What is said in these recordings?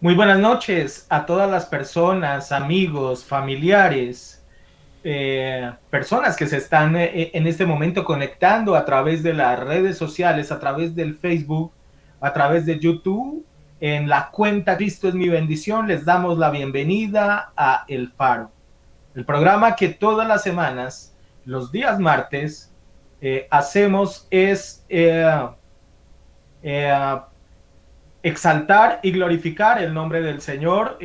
Muy buenas noches a todas las personas, amigos, familiares, personas que se están en este momento conectando a través de las redes sociales, a través del Facebook, a través de YouTube. En la cuenta Cristo es mi bendición, les damos la bienvenida a El Faro, el programa que todas las semanas, los días martes, hacemos es eh, exaltar y glorificar el nombre del Señor,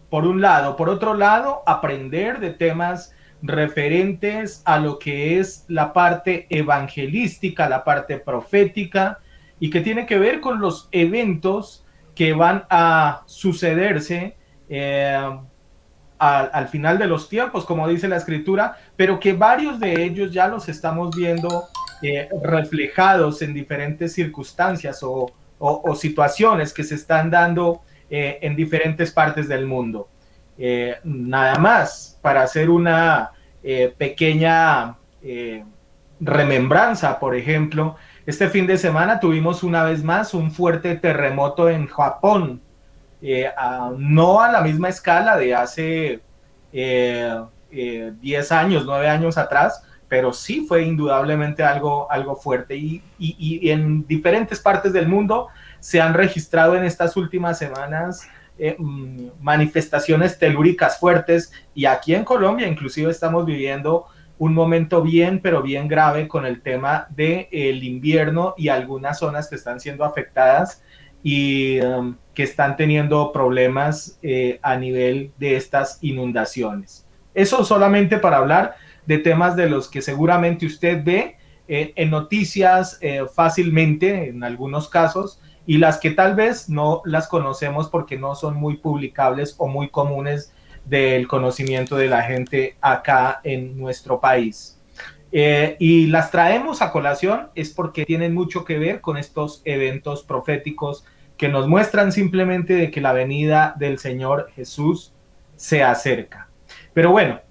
por un lado. Por otro lado, aprender de temas referentes a lo que es la parte evangelística, la parte profética, y que tiene que ver con los eventos que van a sucederse al final de los tiempos, como dice la escritura, pero que varios de ellos ya los estamos viendo reflejados en diferentes circunstancias o situaciones que se están dando en diferentes partes del mundo. Nada más para hacer una pequeña remembranza, por ejemplo, este fin de semana tuvimos una vez más un fuerte terremoto en Japón, no a la misma escala de hace 10 años, 9 años atrás, pero sí fue indudablemente algo fuerte y en diferentes partes del mundo se han registrado en estas últimas semanas manifestaciones telúricas fuertes, y aquí en Colombia inclusive estamos viviendo un momento bien, pero bien grave con el tema del invierno y algunas zonas que están siendo afectadas y que están teniendo problemas a nivel de estas inundaciones. Eso solamente para hablar de temas de los que seguramente usted ve en noticias fácilmente, en algunos casos, y las que tal vez no las conocemos porque no son muy publicables o muy comunes del conocimiento de la gente acá en nuestro país. Y las traemos a colación es porque tienen mucho que ver con estos eventos proféticos que nos muestran simplemente de que la venida del Señor Jesús se acerca. Pero bueno,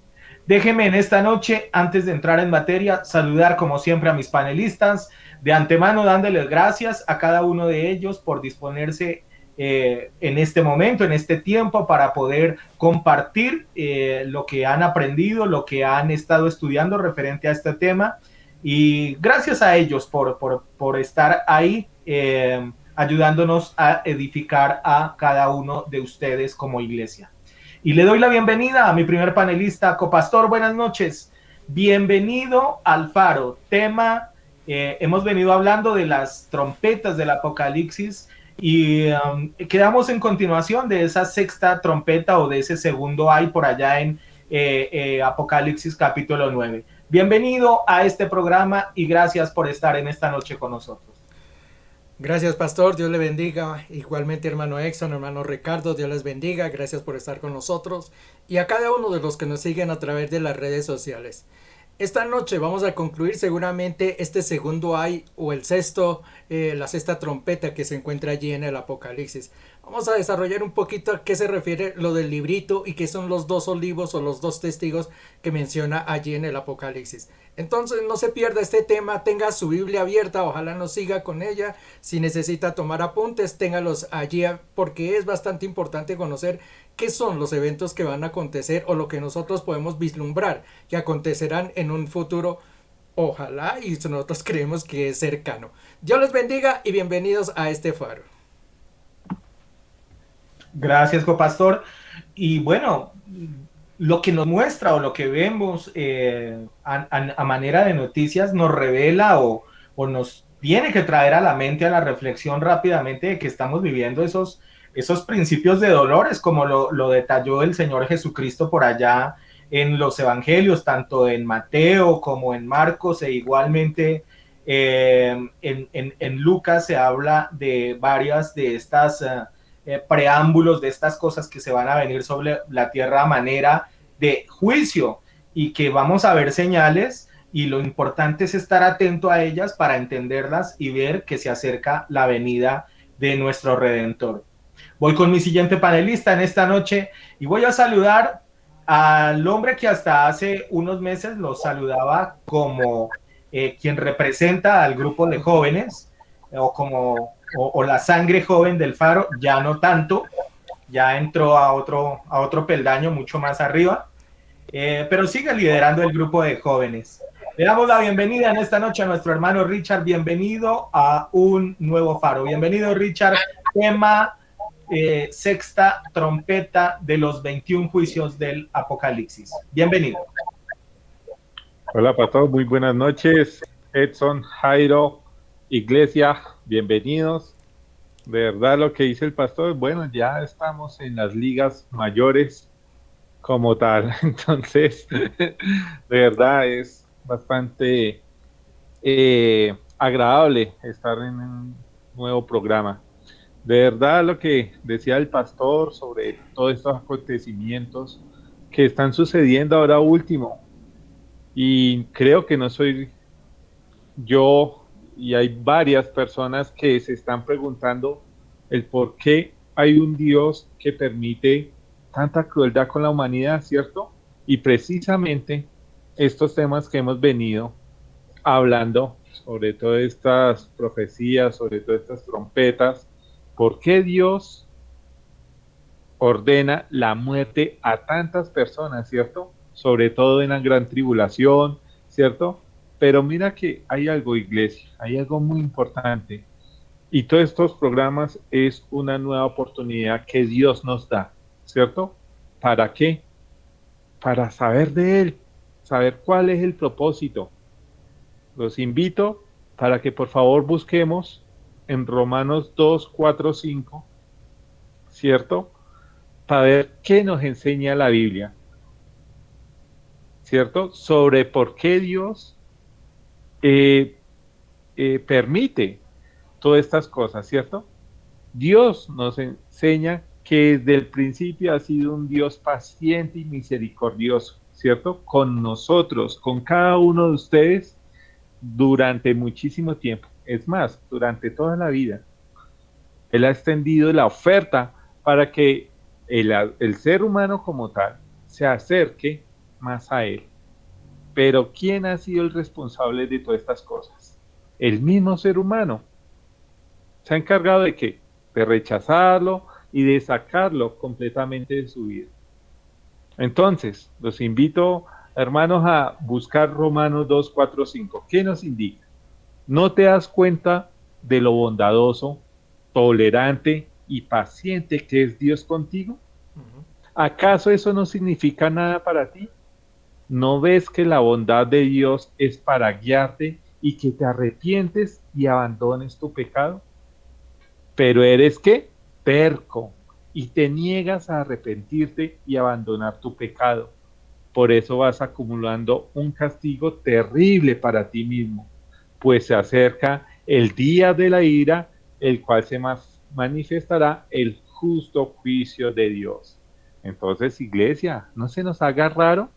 déjeme en esta noche, antes de entrar en materia, saludar como siempre a mis panelistas, de antemano dándoles gracias a cada uno de ellos por disponerse en este momento, en este tiempo, para poder compartir lo que han aprendido, lo que han estado estudiando referente a este tema. Y gracias a ellos por estar ahí ayudándonos a edificar a cada uno de ustedes como iglesia. Y le doy la bienvenida a mi primer panelista, Copastor. Buenas noches. Bienvenido al Faro. Tema, hemos venido hablando de las trompetas del Apocalipsis y quedamos en continuación de esa sexta trompeta o de ese segundo ay por allá en Apocalipsis capítulo 9. Bienvenido a este programa y gracias por estar en esta noche con nosotros. Gracias, pastor. Dios le bendiga. Igualmente, hermano Exxon, hermano Ricardo, Dios les bendiga. Gracias por estar con nosotros y a cada uno de los que nos siguen a través de las redes sociales. Esta noche vamos a concluir seguramente este segundo ay o el sexto, la sexta trompeta que se encuentra allí en el Apocalipsis. Vamos a desarrollar un poquito a qué se refiere lo del librito y qué son los dos olivos o los dos testigos que menciona allí en el Apocalipsis. Entonces no se pierda este tema, tenga su Biblia abierta, ojalá nos siga con ella. Si necesita tomar apuntes, téngalos allí porque es bastante importante conocer qué son los eventos que van a acontecer o lo que nosotros podemos vislumbrar que acontecerán en un futuro, ojalá, y nosotros creemos que es cercano. Dios les bendiga y bienvenidos a este faro. Gracias, Copastor. Y bueno, lo que nos muestra o lo que vemos a manera de noticias nos revela o nos tiene que traer a la mente, a la reflexión rápidamente de que estamos viviendo esos principios de dolores, como lo detalló el Señor Jesucristo por allá en los evangelios, tanto en Mateo como en Marcos, e igualmente en Lucas se habla de varias de estas preámbulos, de estas cosas que se van a venir sobre la tierra a manera de juicio, y que vamos a ver señales, y lo importante es estar atento a ellas para entenderlas y ver que se acerca la venida de nuestro Redentor. Voy con mi siguiente panelista en esta noche y voy a saludar al hombre que hasta hace unos meses lo saludaba como quien representa al grupo de jóvenes o como o la sangre joven del Faro, ya no tanto, ya entró a otro peldaño mucho más arriba, pero sigue liderando el grupo de jóvenes. Le damos la bienvenida en esta noche a nuestro hermano Richard. Bienvenido a un nuevo faro. Bienvenido, Richard. Tema sexta trompeta de los 21 juicios del Apocalipsis. Bienvenido. Hola para todos, muy buenas noches. Edson, Jairo, Iglesia, bienvenidos. De verdad lo que dice el pastor, bueno, ya estamos en las ligas mayores como tal. Entonces, de verdad es bastante agradable estar en un nuevo programa. De verdad lo que decía el pastor sobre todos estos acontecimientos que están sucediendo ahora último, y creo que no soy yo, y hay varias personas que se están preguntando el por qué hay un Dios que permite tanta crueldad con la humanidad, ¿cierto? Y precisamente estos temas que hemos venido hablando sobre todas estas profecías, sobre todas estas trompetas, ¿por qué Dios ordena la muerte a tantas personas, ¿cierto? Sobre todo en la gran tribulación, ¿cierto? Pero mira que hay algo, iglesia, hay algo muy importante. Y todos estos programas es una nueva oportunidad que Dios nos da, ¿cierto? ¿Para qué? Para saber de Él, saber cuál es el propósito. Los invito para que por favor busquemos en Romanos 2, 4, 5, ¿cierto? Para ver qué nos enseña la Biblia, ¿cierto? Sobre por qué Dios permite todas estas cosas, ¿cierto? Dios nos enseña que desde el principio ha sido un Dios paciente y misericordioso, ¿cierto? Con nosotros, con cada uno de ustedes, durante muchísimo tiempo. Es más, durante toda la vida. Él ha extendido la oferta para que el ser humano como tal se acerque más a Él. Pero ¿quién ha sido el responsable de todas estas cosas? El mismo ser humano. Se ha encargado de ¿qué? De rechazarlo y de sacarlo completamente de su vida. Entonces, los invito, hermanos, a buscar Romanos 2, 4, 5. ¿Qué nos indica? ¿No te das cuenta de lo bondadoso, tolerante y paciente que es Dios contigo? ¿Acaso eso no significa nada para ti? ¿No ves que la bondad de Dios es para guiarte y que te arrepientes y abandones tu pecado? Pero eres ¿qué? Terco, y te niegas a arrepentirte y abandonar tu pecado. Por eso vas acumulando un castigo terrible para ti mismo, pues se acerca el día de la ira, el cual se manifestará el justo juicio de Dios. Entonces, iglesia, no se nos haga raro,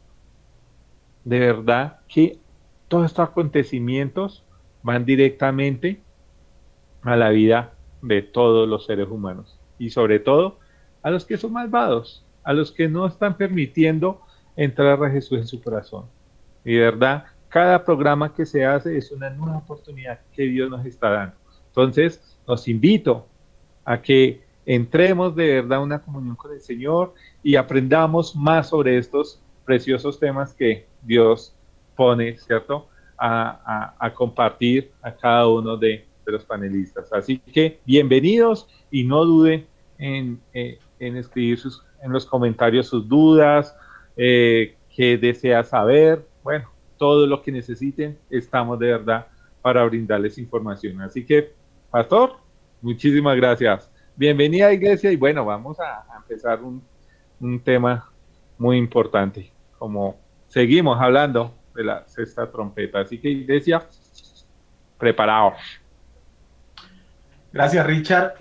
de verdad que todos estos acontecimientos van directamente a la vida de todos los seres humanos, y sobre todo a los que son malvados, a los que no están permitiendo entrar a Jesús en su corazón. Y de verdad, cada programa que se hace es una nueva oportunidad que Dios nos está dando. Entonces, los invito a que entremos de verdad a una comunión con el Señor y aprendamos más sobre estos preciosos temas que Dios pone, ¿cierto?, a compartir a cada uno de los panelistas. Así que bienvenidos, y no duden en escribir en los comentarios sus dudas, qué desea saber. Bueno, todo lo que necesiten, estamos de verdad para brindarles información. Así que, pastor, muchísimas gracias. Bienvenida, iglesia, y bueno, vamos a empezar un tema muy importante, como seguimos hablando de la sexta trompeta. Así que, iglesia, preparados. Gracias, Richard.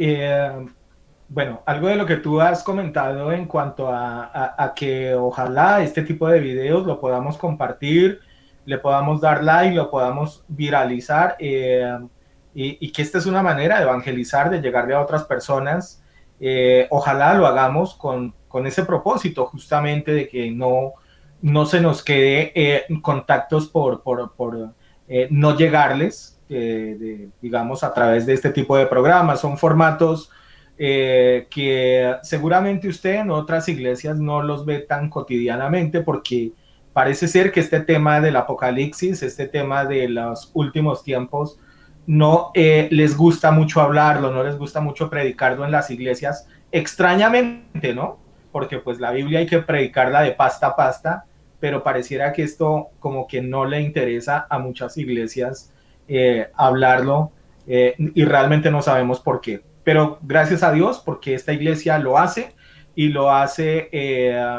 Bueno, algo de lo que tú has comentado en cuanto a que ojalá este tipo de videos lo podamos compartir, le podamos dar like, lo podamos viralizar, y que esta es una manera de evangelizar, de llegarle a otras personas. Ojalá lo hagamos con ese propósito, justamente de que no se nos quede contactos por no llegarles, digamos, a través de este tipo de programas. Son formatos que seguramente usted en otras iglesias no los ve tan cotidianamente, porque parece ser que este tema del apocalipsis, este tema de los últimos tiempos, no les gusta mucho hablarlo, no les gusta mucho predicarlo en las iglesias, extrañamente, ¿no? Porque pues la Biblia hay que predicarla de pasta a pasta, pero pareciera que esto como que no le interesa a muchas iglesias hablarlo, y realmente no sabemos por qué. Pero gracias a Dios, porque esta iglesia lo hace, y lo hace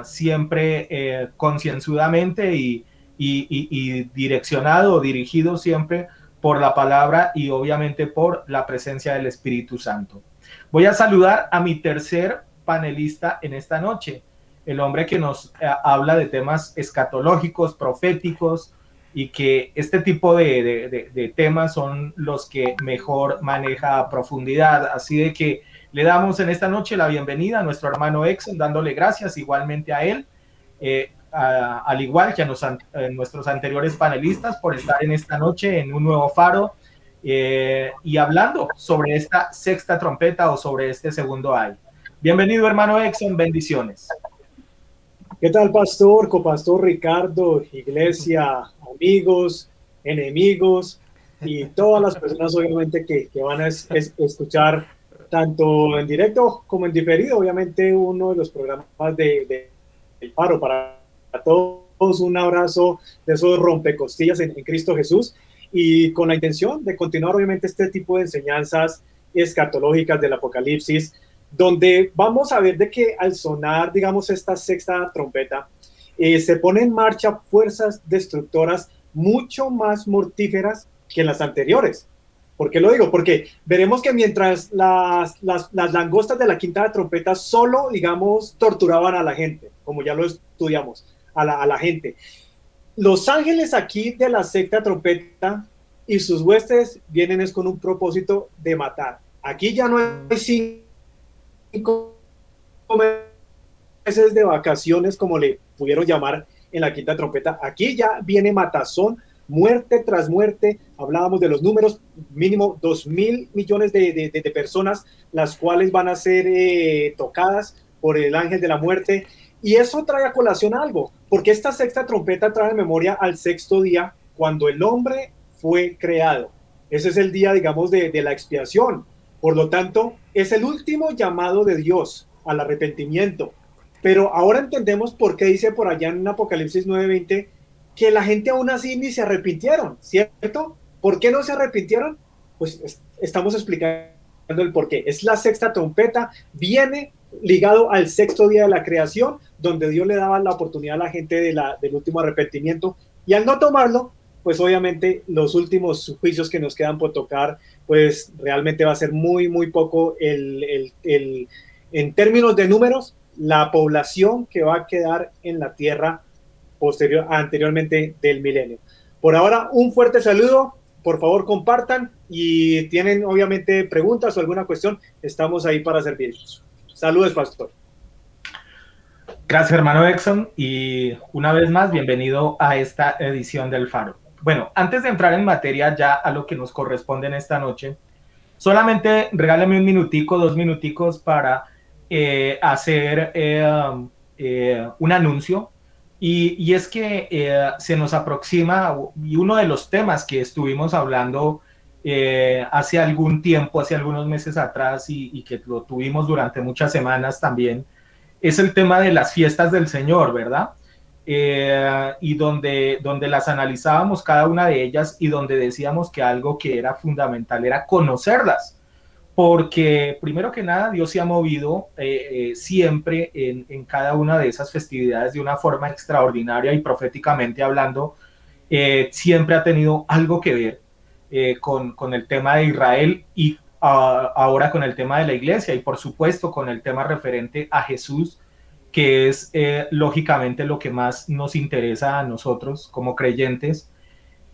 siempre concienzudamente y direccionado o dirigido siempre por la palabra y obviamente por la presencia del Espíritu Santo. Voy a saludar a mi tercer panelista en esta noche, el hombre que nos habla de temas escatológicos, proféticos, y que este tipo de temas son los que mejor maneja a profundidad. Así de que le damos en esta noche la bienvenida a nuestro hermano Exxon, dándole gracias igualmente a él, al igual que a nuestros anteriores panelistas, por estar en esta noche en un nuevo faro y hablando sobre esta sexta trompeta o sobre este segundo ay. Bienvenido, hermano Exxon, bendiciones. ¿Qué tal, pastor, copastor Ricardo, iglesia, amigos, enemigos y todas las personas obviamente que van a escuchar tanto en directo como en diferido? Obviamente uno de los programas del Faro. Para todos un abrazo de esos rompecostillas en Cristo Jesús, y con la intención de continuar obviamente este tipo de enseñanzas escatológicas del Apocalipsis, donde vamos a ver de que al sonar, digamos, esta sexta trompeta, se ponen en marcha fuerzas destructoras mucho más mortíferas que las anteriores. ¿Por qué lo digo? Porque veremos que mientras las langostas de la quinta trompeta solo, digamos, torturaban a la gente, como ya lo estudiamos, a la gente, los ángeles aquí de la sexta trompeta y sus huestes vienen es con un propósito de matar. Aquí ya no hay 5 meses de vacaciones, como le pudieron llamar en la quinta trompeta. Aquí ya viene matazón, muerte tras muerte. Hablábamos de los números, mínimo 2.000 millones de personas, las cuales van a ser tocadas por el ángel de la muerte. Y eso trae a colación algo, porque esta sexta trompeta trae en memoria al sexto día, cuando el hombre fue creado. Ese es el día, digamos, de la expiación. Por lo tanto, es el último llamado de Dios al arrepentimiento. Pero ahora entendemos por qué dice por allá en Apocalipsis 9:20 que la gente aún así ni se arrepintieron, ¿cierto? ¿Por qué no se arrepintieron? Pues estamos explicando el por qué. Es la sexta trompeta, viene ligado al sexto día de la creación, donde Dios le daba la oportunidad a la gente del último arrepentimiento, y al no tomarlo, pues obviamente los últimos juicios que nos quedan por tocar, pues realmente va a ser muy, muy poco en términos de números, la población que va a quedar en la tierra anteriormente del milenio. Por ahora, un fuerte saludo, por favor compartan, y tienen obviamente preguntas o alguna cuestión, estamos ahí para servirlos. Saludos, pastor. Gracias, hermano Exxon, y una vez más, bienvenido a esta edición del Faro. Bueno, antes de entrar en materia ya a lo que nos corresponde en esta noche, solamente regálame un minutico, 2 minuticos para hacer un anuncio, y es que se nos aproxima, y uno de los temas que estuvimos hablando hace algún tiempo, hace algunos meses atrás, y que lo tuvimos durante muchas semanas también, es el tema de las fiestas del Señor, ¿verdad? Y donde las analizábamos cada una de ellas, y donde decíamos que algo que era fundamental era conocerlas, porque primero que nada Dios se ha movido siempre en cada una de esas festividades de una forma extraordinaria, y proféticamente hablando siempre ha tenido algo que ver con el tema de Israel, y ahora con el tema de la iglesia, y por supuesto con el tema referente a Jesús, que es lógicamente lo que más nos interesa a nosotros como creyentes.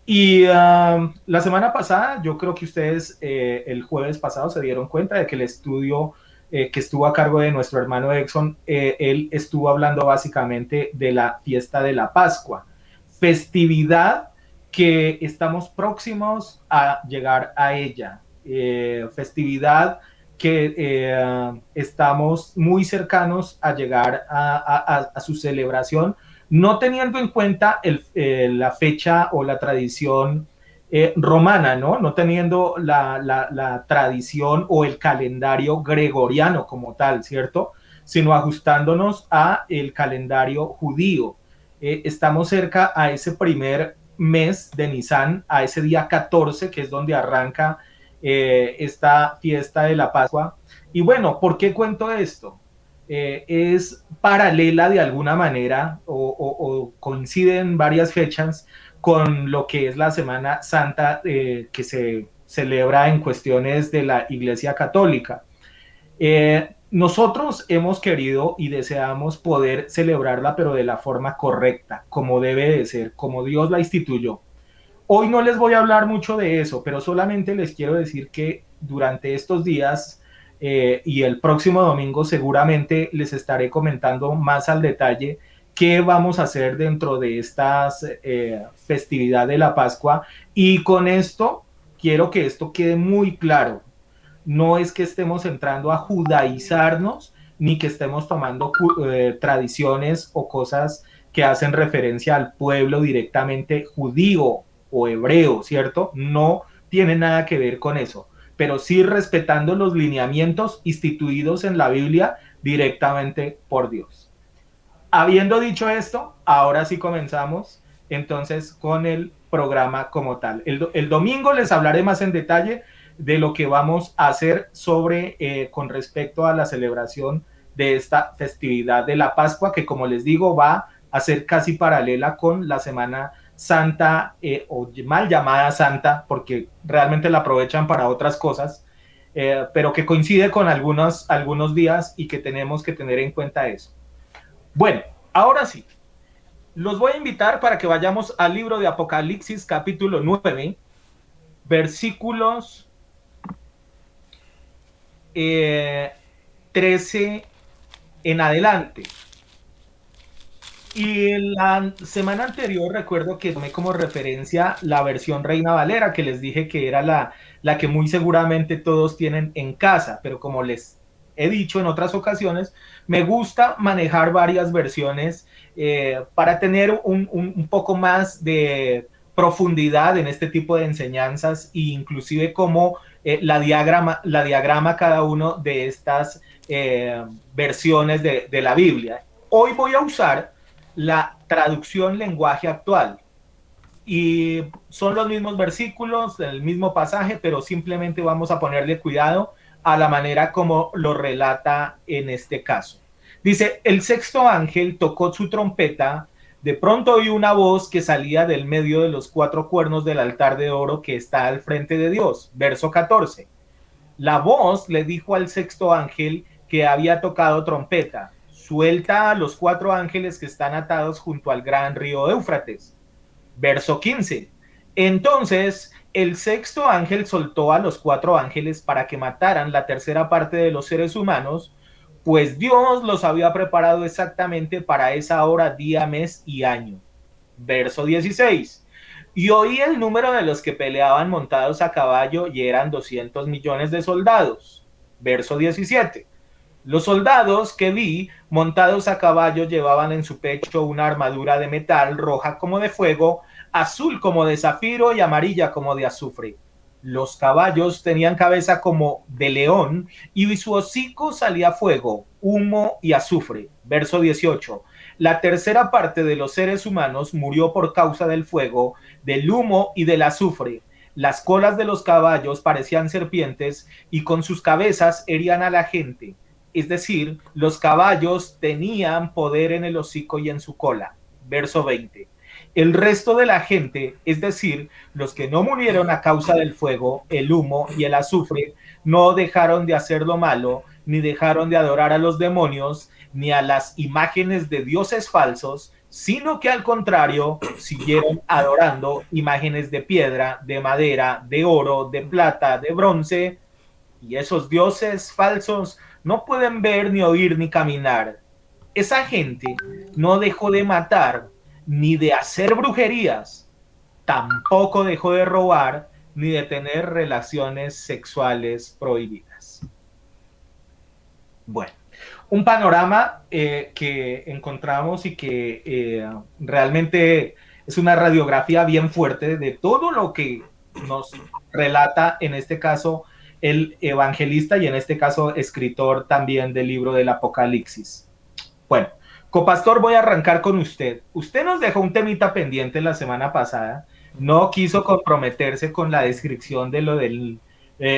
Y la semana pasada, yo creo que ustedes el jueves pasado se dieron cuenta de que el estudio que estuvo a cargo de nuestro hermano Exxon, él estuvo hablando básicamente de la fiesta de la Pascua, festividad que estamos próximos a llegar a ella, festividad que estamos muy cercanos a llegar a su celebración, no teniendo en cuenta la fecha o la tradición romana, ¿no? No teniendo la tradición o el calendario gregoriano como tal, ¿cierto? Sino ajustándonos a el calendario judío. Estamos cerca a ese primer mes de Nisan, a ese día 14, que es donde arranca esta fiesta de la Pascua. Y bueno, ¿por qué cuento esto? Es paralela de alguna manera o coinciden varias fechas con lo que es la Semana Santa que se celebra en cuestiones de la Iglesia Católica. Nosotros hemos querido y deseamos poder celebrarla, pero de la forma correcta, como debe de ser, como Dios la instituyó. Hoy no les voy a hablar mucho de eso, pero solamente les quiero decir que durante estos días y el próximo domingo seguramente les estaré comentando más al detalle qué vamos a hacer dentro de estas festividad de la Pascua. Y con esto quiero que esto quede muy claro. No es que estemos entrando a judaizarnos, ni que estemos tomando tradiciones o cosas que hacen referencia al pueblo directamente judío o hebreo, ¿cierto? No tiene nada que ver con eso, pero sí respetando los lineamientos instituidos en la Biblia directamente por Dios. Habiendo dicho esto, ahora sí comenzamos entonces con el programa como tal. El domingo les hablaré más en detalle de lo que vamos a hacer con respecto a la celebración de esta festividad de la Pascua, que como les digo va a ser casi paralela con la Semana Santa o mal llamada Santa, porque realmente la aprovechan para otras cosas, pero que coincide con algunos días y que tenemos que tener en cuenta eso. Bueno, ahora sí, los voy a invitar para que vayamos al libro de Apocalipsis capítulo 9, versículos 13 en adelante. Y la semana anterior recuerdo que tomé como referencia la versión Reina Valera, que les dije que era la que muy seguramente todos tienen en casa, pero como les he dicho en otras ocasiones, me gusta manejar varias versiones para tener un poco más de profundidad en este tipo de enseñanzas e inclusive cómo la diagrama cada uno de estas versiones de la Biblia. Hoy voy a usar la traducción lenguaje actual y son los mismos versículos, el mismo pasaje, pero simplemente vamos a ponerle cuidado a la manera como lo relata en este caso. Dice, el sexto ángel tocó su trompeta, de pronto oí una voz que salía del medio de los 4 cuernos del altar de oro que está al frente de Dios. Verso 14. La voz le dijo al sexto ángel que había tocado trompeta, suelta a los 4 ángeles que están atados junto al gran río Éufrates. Verso 15. Entonces el sexto ángel soltó a los 4 ángeles para que mataran la tercera parte de los seres humanos, pues Dios los había preparado exactamente para esa hora, día, mes y año. Verso 16. Y oí el número de los que peleaban montados a caballo y eran 200 millones de soldados. Verso 17. Los soldados que vi montados a caballo llevaban en su pecho una armadura de metal roja como de fuego, azul como de zafiro y amarilla como de azufre. Los caballos tenían cabeza como de león y su hocico salía fuego, humo y azufre. Verso 18. La tercera parte de los seres humanos murió por causa del fuego, del humo y del azufre. Las colas de los caballos parecían serpientes y con sus cabezas herían a la gente. Es decir, los caballos tenían poder en el hocico y en su cola. Verso 20. El resto de la gente, es decir, los que no murieron a causa del fuego, el humo y el azufre, no dejaron de hacer lo malo, ni dejaron de adorar a los demonios, ni a las imágenes de dioses falsos, sino que al contrario, siguieron adorando imágenes de piedra, de madera, de oro, de plata, de bronce, y esos dioses falsos no pueden ver, ni oír, ni caminar. Esa gente no dejó de matar, ni de hacer brujerías, tampoco dejó de robar, ni de tener relaciones sexuales prohibidas. Bueno, un panorama que encontramos y que realmente es una radiografía bien fuerte de todo lo que nos relata, en este caso, el evangelista y en este caso escritor también del libro del Apocalipsis. Bueno, copastor, voy a arrancar con usted. Usted nos dejó un temita pendiente la semana pasada, no quiso comprometerse con la descripción de lo del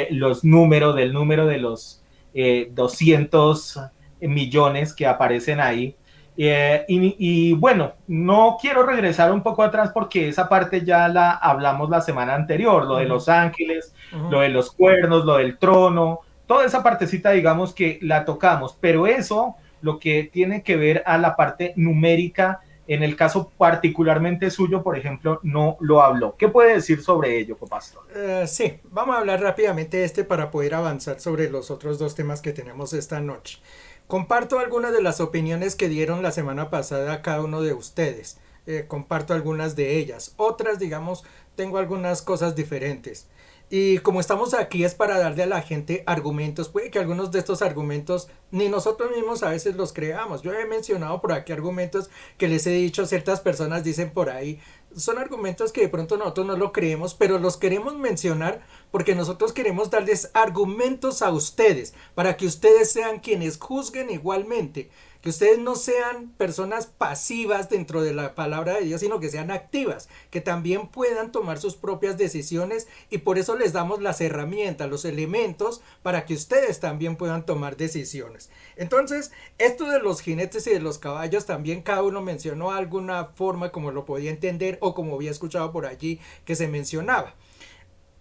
los números, del número de los 200 millones que aparecen ahí. Y bueno, no quiero regresar un poco atrás porque esa parte ya la hablamos la semana anterior, lo de los ángeles, lo de los cuernos, lo del trono, toda esa partecita digamos que la tocamos, pero eso lo que tiene que ver a la parte numérica, en el caso particularmente suyo, por ejemplo, no lo habló. ¿Qué puede decir sobre ello, copastor? Sí, vamos a hablar rápidamente de para poder avanzar sobre los otros dos temas que tenemos esta noche. Comparto algunas de las opiniones que dieron la semana pasada a cada uno de ustedes. Comparto algunas de ellas. Otras, digamos, tengo algunas cosas diferentes. Y como estamos aquí es para darle a la gente argumentos. Puede que algunos de estos argumentos ni nosotros mismos a veces los creamos. Yo he mencionado por aquí argumentos que les he dicho, ciertas personas dicen por ahí, son argumentos que de pronto nosotros no lo creemos, pero los queremos mencionar porque nosotros queremos darles argumentos a ustedes, para que ustedes sean quienes juzguen igualmente, que ustedes no sean personas pasivas dentro de la palabra de Dios, sino que sean activas, que también puedan tomar sus propias decisiones, y por eso les damos las herramientas, los elementos, para que ustedes también puedan tomar decisiones. Entonces, esto de los jinetes y de los caballos, también cada uno mencionó alguna forma como lo podía entender o como había escuchado por allí que se mencionaba.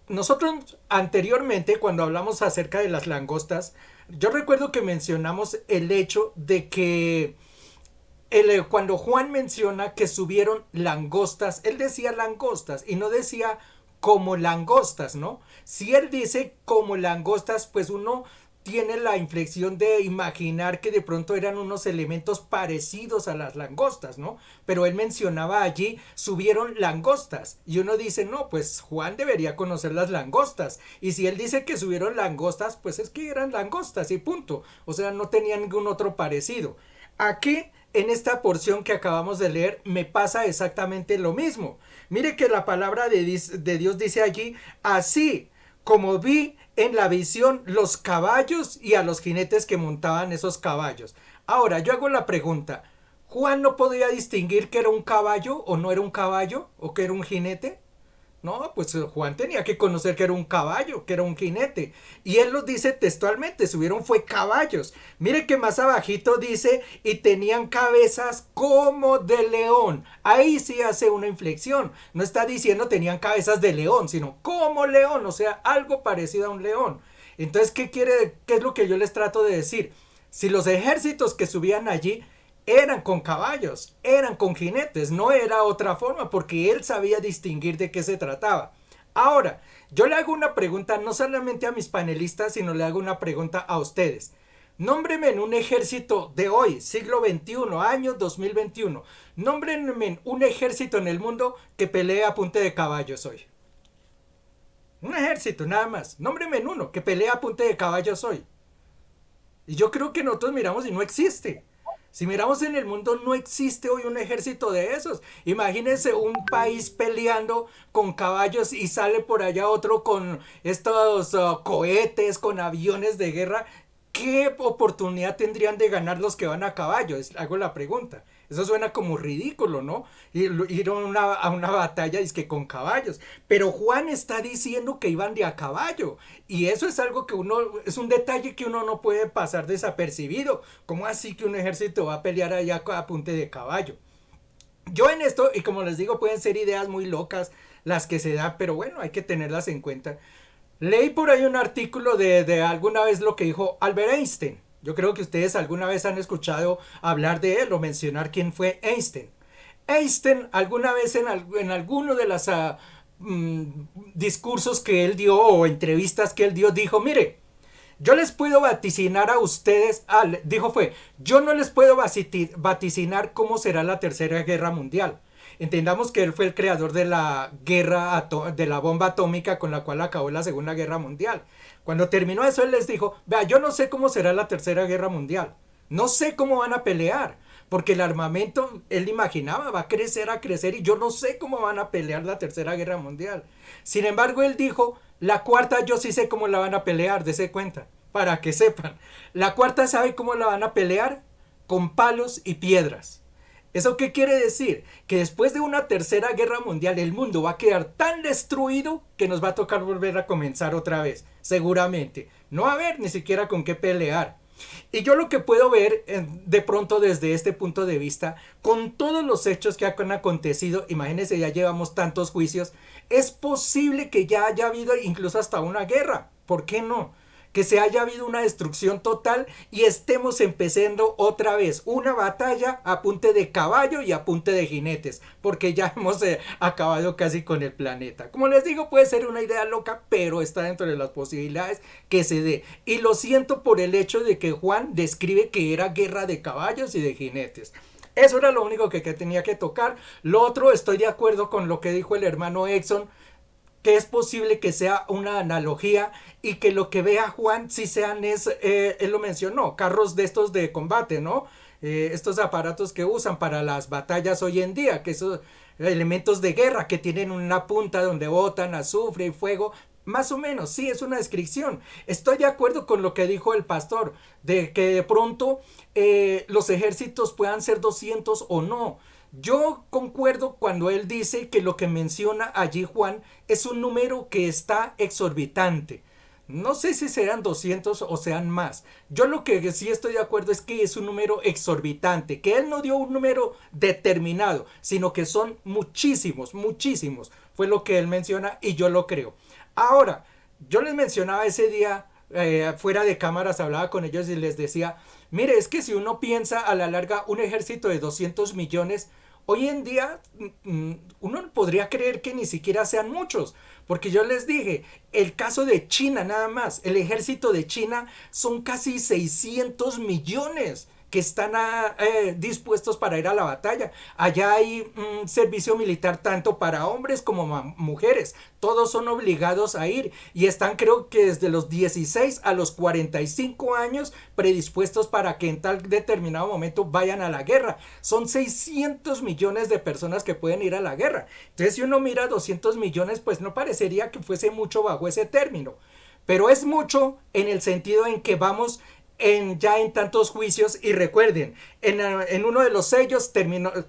Nosotros anteriormente, cuando hablamos acerca de las langostas, yo recuerdo que mencionamos el hecho de que cuando Juan menciona que subieron langostas, él decía langostas y no decía como langostas, ¿no? Si él dice como langostas, pues uno tiene la inflexión de imaginar que de pronto eran unos elementos parecidos a las langostas, ¿no? Pero él mencionaba allí, subieron langostas, y uno dice, no, pues Juan debería conocer las langostas, y si él dice que subieron langostas, pues es que eran langostas y punto, o sea, no tenía ningún otro parecido. Aquí, en esta porción que acabamos de leer, me pasa exactamente lo mismo. Mire que la palabra de Dios dice allí, así como vi en la visión los caballos y a los jinetes que montaban esos caballos. Ahora, yo hago la pregunta, ¿Juan no podía distinguir que era un caballo o no era un caballo o que era un jinete? No, pues Juan tenía que conocer que era un caballo, que era un jinete. Y él lo dice textualmente, subieron fue caballos. Mire que más abajito dice, y tenían cabezas como de león. Ahí sí hace una inflexión. No está diciendo tenían cabezas de león, sino como león, o sea, algo parecido a un león. Entonces, ¿qué es lo que yo les trato de decir? Si los ejércitos que subían allí eran con caballos, eran con jinetes, no era otra forma, porque él sabía distinguir de qué se trataba. Ahora, yo le hago una pregunta no solamente a mis panelistas, sino le hago una pregunta a ustedes. Nómbreme en un ejército de hoy, siglo XXI, año 2021. Nómbreme en un ejército en el mundo que pelee a punta de caballos hoy. Un ejército, nada más. Nómbreme en uno que pelea a punta de caballos hoy. Y yo creo que nosotros miramos y no existe. Si miramos en el mundo, no existe hoy un ejército de esos. Imagínense un país peleando con caballos y sale por allá otro con estos cohetes, con aviones de guerra. ¿Qué oportunidad tendrían de ganar los que van a caballo? Hago la pregunta. Eso suena como ridículo, ¿no? Ir a una batalla dizque con caballos. Pero Juan está diciendo que iban de a caballo. Y eso es algo que es un detalle que uno no puede pasar desapercibido. ¿Cómo así que un ejército va a pelear allá a punta de caballo? Yo en esto, y como les digo, pueden ser ideas muy locas las que se dan, pero bueno, hay que tenerlas en cuenta. Leí por ahí un artículo de alguna vez lo que dijo Albert Einstein. Yo creo que ustedes alguna vez han escuchado hablar de él o mencionar quién fue Einstein. Einstein alguna vez en alguno de los discursos que él dio o entrevistas que él dio, dijo, mire, yo les puedo vaticinar a ustedes, yo no les puedo vaticinar cómo será la Tercera Guerra Mundial. Entendamos que él fue el creador de la guerra, de la bomba atómica con la cual acabó la Segunda Guerra Mundial. Cuando terminó eso, él les dijo, vea, yo no sé cómo será la Tercera Guerra Mundial. No sé cómo van a pelear. Porque el armamento, él imaginaba, va a crecer y yo no sé cómo van a pelear la Tercera Guerra Mundial. Sin embargo, él dijo, la cuarta yo sí sé cómo la van a pelear, dése cuenta, para que sepan. La cuarta sabe cómo la van a pelear con palos y piedras. ¿Eso qué quiere decir? Que después de una tercera guerra mundial el mundo va a quedar tan destruido que nos va a tocar volver a comenzar otra vez, seguramente. No va a haber ni siquiera con qué pelear. Y yo lo que puedo ver de pronto desde este punto de vista, con todos los hechos que han acontecido, imagínense, ya llevamos tantos juicios, es posible que ya haya habido incluso hasta una guerra. ¿Por qué no? Que se haya habido una destrucción total y estemos empezando otra vez una batalla a punta de caballo y a punta de jinetes, porque ya hemos acabado casi con el planeta. Como les digo, puede ser una idea loca, pero está dentro de las posibilidades que se dé. Y lo siento por el hecho de que Juan describe que era guerra de caballos y de jinetes. Eso era lo único que tenía que tocar. Lo otro, estoy de acuerdo con lo que dijo el hermano Exxon, que es posible que sea una analogía y que lo que vea Juan sí sean él lo mencionó, carros de estos de combate, ¿no? Estos aparatos que usan para las batallas hoy en día, que son elementos de guerra que tienen una punta donde botan azufre y fuego. Más o menos, sí, es una descripción. Estoy de acuerdo con lo que dijo el pastor, de que de pronto los ejércitos puedan ser 200 o no. Yo concuerdo cuando él dice que lo que menciona allí Juan es un número que está exorbitante. No sé si serán 200 o sean más. Yo lo que sí estoy de acuerdo es que es un número exorbitante, que él no dio un número determinado, sino que son muchísimos, muchísimos. Fue lo que él menciona y yo lo creo. Ahora, yo les mencionaba ese día, fuera de cámaras, hablaba con ellos y les decía, mire, es que si uno piensa a la larga un ejército de 200 millones, hoy en día uno podría creer que ni siquiera sean muchos, porque yo les dije, el caso de China nada más, el ejército de China son casi 600 millones que están dispuestos para ir a la batalla. Allá hay servicio militar tanto para hombres como mujeres. Todos son obligados a ir y están, creo que desde los 16 a los 45 años predispuestos para que en tal determinado momento vayan a la guerra. Son 600 millones de personas que pueden ir a la guerra. Entonces, si uno mira 200 millones, pues no parecería que fuese mucho bajo ese término. Pero es mucho en el sentido en que vamos ya en tantos juicios. Y recuerden, en uno de los sellos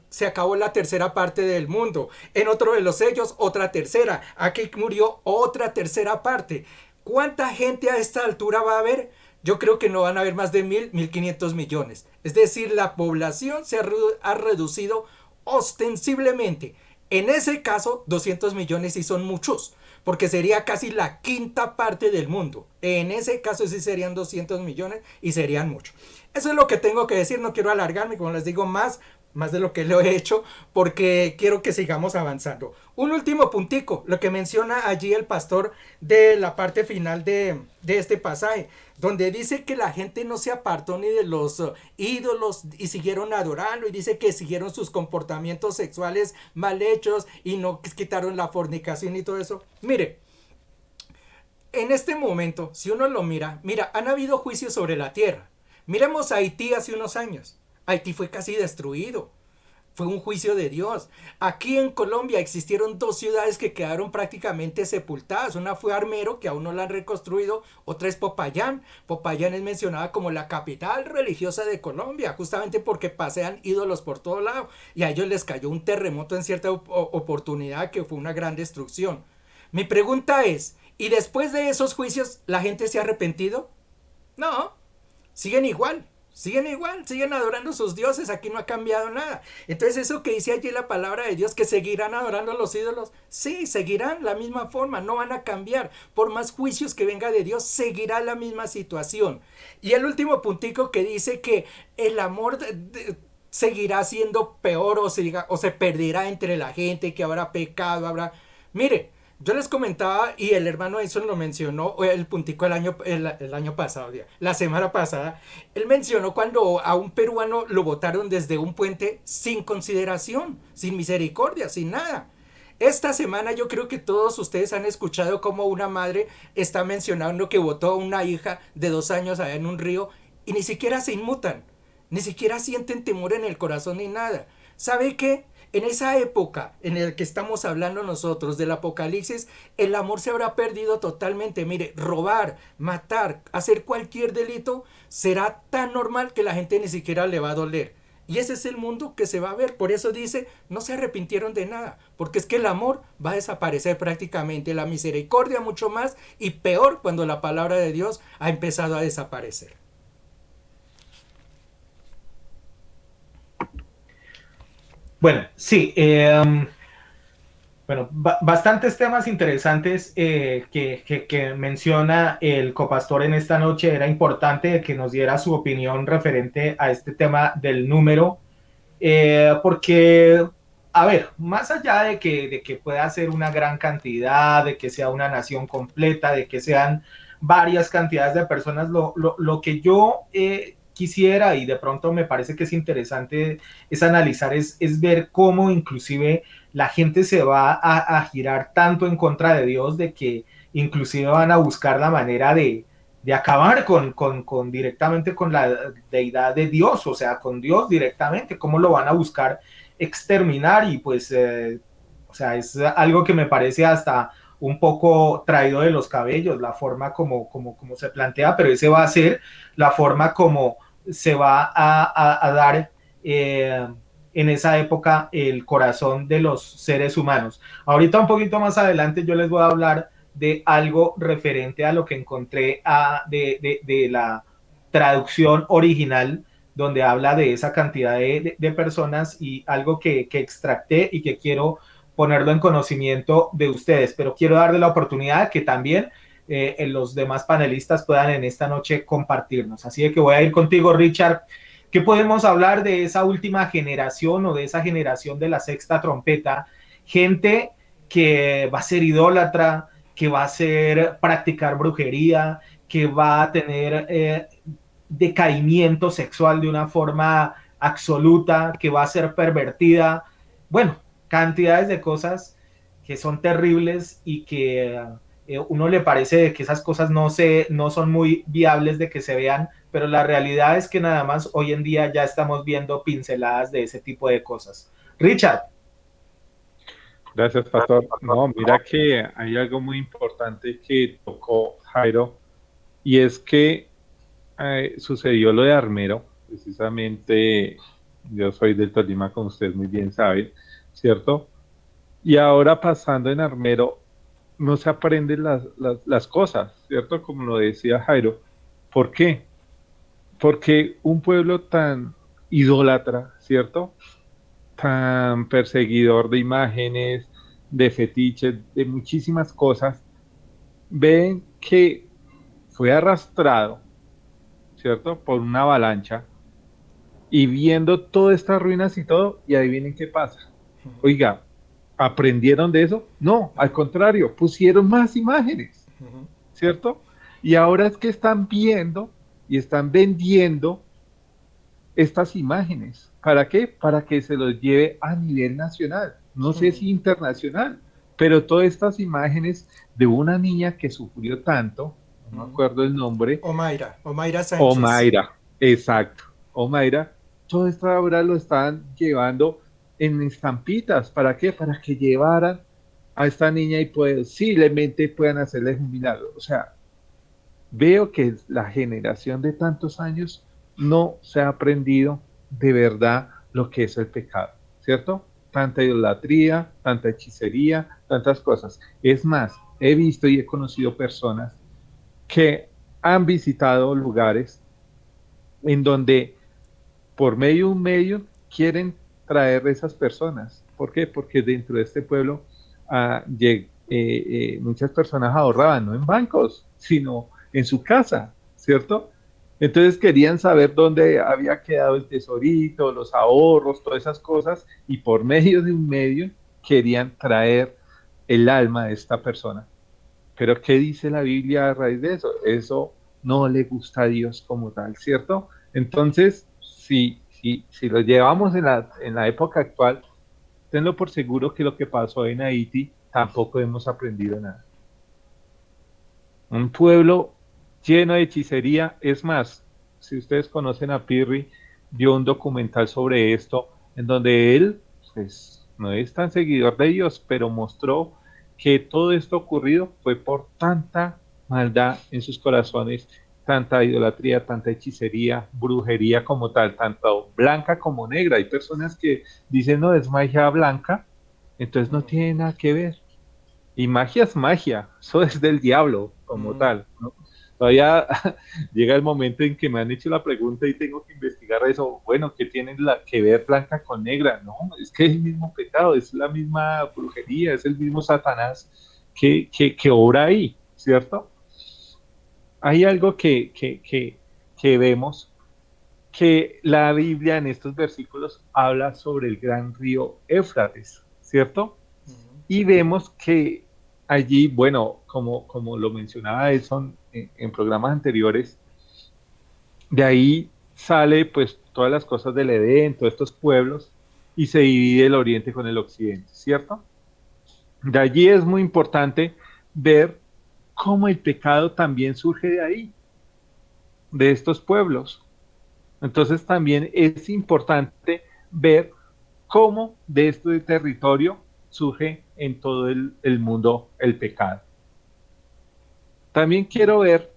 se acabó la tercera parte del mundo, en otro de los sellos otra tercera, aquí murió otra tercera parte. ¿Cuánta gente a esta altura va a haber? Yo creo que no van a haber más de 1.500 millones. Es decir, la población se ha reducido ostensiblemente. En ese caso, 200 millones sí son muchos, porque sería casi la quinta parte del mundo. En ese caso sí serían 200 millones y serían mucho. Eso es lo que tengo que decir, no quiero alargarme, como les digo, más de lo que lo he hecho, porque quiero que sigamos avanzando. Un último puntico, lo que menciona allí el pastor de la parte final de este pasaje, donde dice que la gente no se apartó ni de los ídolos y siguieron adorando, y dice que siguieron sus comportamientos sexuales mal hechos y no quitaron la fornicación y todo eso. Mire, en este momento, si uno lo mira, han habido juicios sobre la tierra. Miremos a Haití hace unos años. Haití fue casi destruido. Fue un juicio de Dios. Aquí en Colombia existieron dos ciudades que quedaron prácticamente sepultadas. Una fue Armero, que aún no la han reconstruido. Otra es Popayán. Popayán es mencionada como la capital religiosa de Colombia, justamente porque pasean ídolos por todo lado. Y a ellos les cayó un terremoto en cierta oportunidad que fue una gran destrucción. Mi pregunta es, ¿y después de esos juicios la gente se ha arrepentido? No, siguen igual, siguen adorando a sus dioses, aquí no ha cambiado nada. Entonces eso que dice allí la palabra de Dios, que seguirán adorando a los ídolos, sí, seguirán la misma forma, no van a cambiar. Por más juicios que venga de Dios, seguirá la misma situación. Y el último puntico que dice que el amor seguirá siendo peor o se perderá entre la gente, que habrá pecado, habrá... Mire, Yo les comentaba, y el hermano Edson lo mencionó, el puntico el año pasado, la semana pasada, él mencionó cuando a un peruano lo botaron desde un puente sin consideración, sin misericordia, sin nada. Esta semana yo creo que todos ustedes han escuchado cómo una madre está mencionando que botó a una hija de 2 años allá en un río y ni siquiera se inmutan, ni siquiera sienten temor en el corazón ni nada. ¿Sabe qué? En esa época en la que estamos hablando nosotros del Apocalipsis, el amor se habrá perdido totalmente. Mire, robar, matar, hacer cualquier delito será tan normal que la gente ni siquiera le va a doler. Y ese es el mundo que se va a ver. Por eso dice, no se arrepintieron de nada. Porque es que el amor va a desaparecer prácticamente. La misericordia mucho más y peor cuando la palabra de Dios ha empezado a desaparecer. Bueno, sí, bueno, bastantes temas interesantes que menciona el copastor en esta noche. Era importante que nos diera su opinión referente a este tema del número, porque, a ver, más allá de que pueda ser una gran cantidad, de que sea una nación completa, de que sean varias cantidades de personas, lo que yo quisiera y de pronto me parece que es interesante es analizar, es ver cómo inclusive la gente se va a girar tanto en contra de Dios de que inclusive van a buscar la manera de acabar con directamente con la deidad de Dios, o sea, con Dios directamente, cómo lo van a buscar exterminar y pues, o sea, es algo que me parece hasta un poco traído de los cabellos, la forma como se plantea, pero ese va a ser la forma como se va a dar en esa época el corazón de los seres humanos. Ahorita un poquito más adelante yo les voy a hablar de algo referente a lo que encontré de la traducción original, donde habla de esa cantidad de personas y algo que extracté y que quiero ponerlo en conocimiento de ustedes, pero quiero darle la oportunidad de que también los demás panelistas puedan en esta noche compartirnos. Así que voy a ir contigo, Richard. ¿Qué podemos hablar de esa última generación o de esa generación de la sexta trompeta? Gente que va a ser idólatra, que va a ser practicar brujería, que va a tener decaimiento sexual de una forma absoluta, que va a ser pervertida. Bueno, cantidades de cosas que son terribles y que uno le parece que esas cosas no son muy viables de que se vean, pero la realidad es que nada más hoy en día ya estamos viendo pinceladas de ese tipo de cosas. Richard. Gracias, pastor. No, mira que hay algo muy importante que tocó Jairo, y es que sucedió lo de Armero. Precisamente yo soy del Tolima, como ustedes muy bien saben, ¿cierto? Y ahora pasando en Armero, no se aprenden las cosas, ¿cierto? Como lo decía Jairo. ¿Por qué? Porque un pueblo tan idólatra, ¿cierto? Tan perseguidor de imágenes, de fetiches, de muchísimas cosas, ven que fue arrastrado, ¿cierto? Por una avalancha, y viendo todas estas ruinas y todo, y adivinen qué pasa. Oiga, ¿aprendieron de eso? No, al contrario, pusieron más imágenes, ¿cierto? Y ahora es que están viendo y están vendiendo estas imágenes. ¿Para qué? Para que se los lleve a nivel nacional, no sé si internacional, pero todas estas imágenes de una niña que sufrió tanto, no me acuerdo el nombre. Omaira Sánchez. Omaira, exacto, Omaira, todo esto ahora lo están llevando en estampitas. ¿Para qué? Para que llevaran a esta niña y posiblemente puedan hacerle un milagro. O sea, veo que la generación de tantos años no se ha aprendido de verdad lo que es el pecado, ¿cierto? Tanta idolatría, tanta hechicería, tantas cosas. Es más, he visto y he conocido personas que han visitado lugares en donde por medio de un medio quieren traer a esas personas. ¿Por qué? Porque dentro de este pueblo muchas personas ahorraban, no en bancos, sino en su casa, ¿cierto? Entonces querían saber dónde había quedado el tesorito, los ahorros, todas esas cosas, y por medio de un medio querían traer el alma de esta persona. Pero ¿qué dice la Biblia a raíz de eso? Eso no le gusta a Dios como tal, ¿cierto? Entonces, si lo llevamos en la época actual, tenlo por seguro que lo que pasó en Haití tampoco hemos aprendido nada. Un pueblo lleno de hechicería. Es más, si ustedes conocen a Pirri, dio un documental sobre esto, en donde él, pues, no es tan seguidor de Dios, pero mostró que todo esto ocurrido fue por tanta maldad en sus corazones, tanta idolatría, tanta hechicería, brujería como tal, tanto blanca como negra. Hay personas que dicen, no, es magia blanca, entonces no tiene nada que ver. Y magia es magia, eso es del diablo como tal, ¿no? Todavía llega el momento en que me han hecho la pregunta y tengo que investigar eso. Bueno, ¿qué tiene que ver blanca con negra? No, es que es el mismo pecado, es la misma brujería, es el mismo Satanás que obra ahí, ¿cierto? Hay algo que vemos, que la Biblia en estos versículos habla sobre el gran río Éufrates, ¿cierto? Y vemos que allí, bueno, como lo mencionaba Edson en programas anteriores, de ahí sale pues todas las cosas del Edén, todos estos pueblos, y se divide el oriente con el occidente, ¿cierto? De allí es muy importante ver cómo el pecado también surge de ahí, de estos pueblos. Entonces también es importante ver cómo de este territorio surge en todo el mundo el pecado. También quiero ver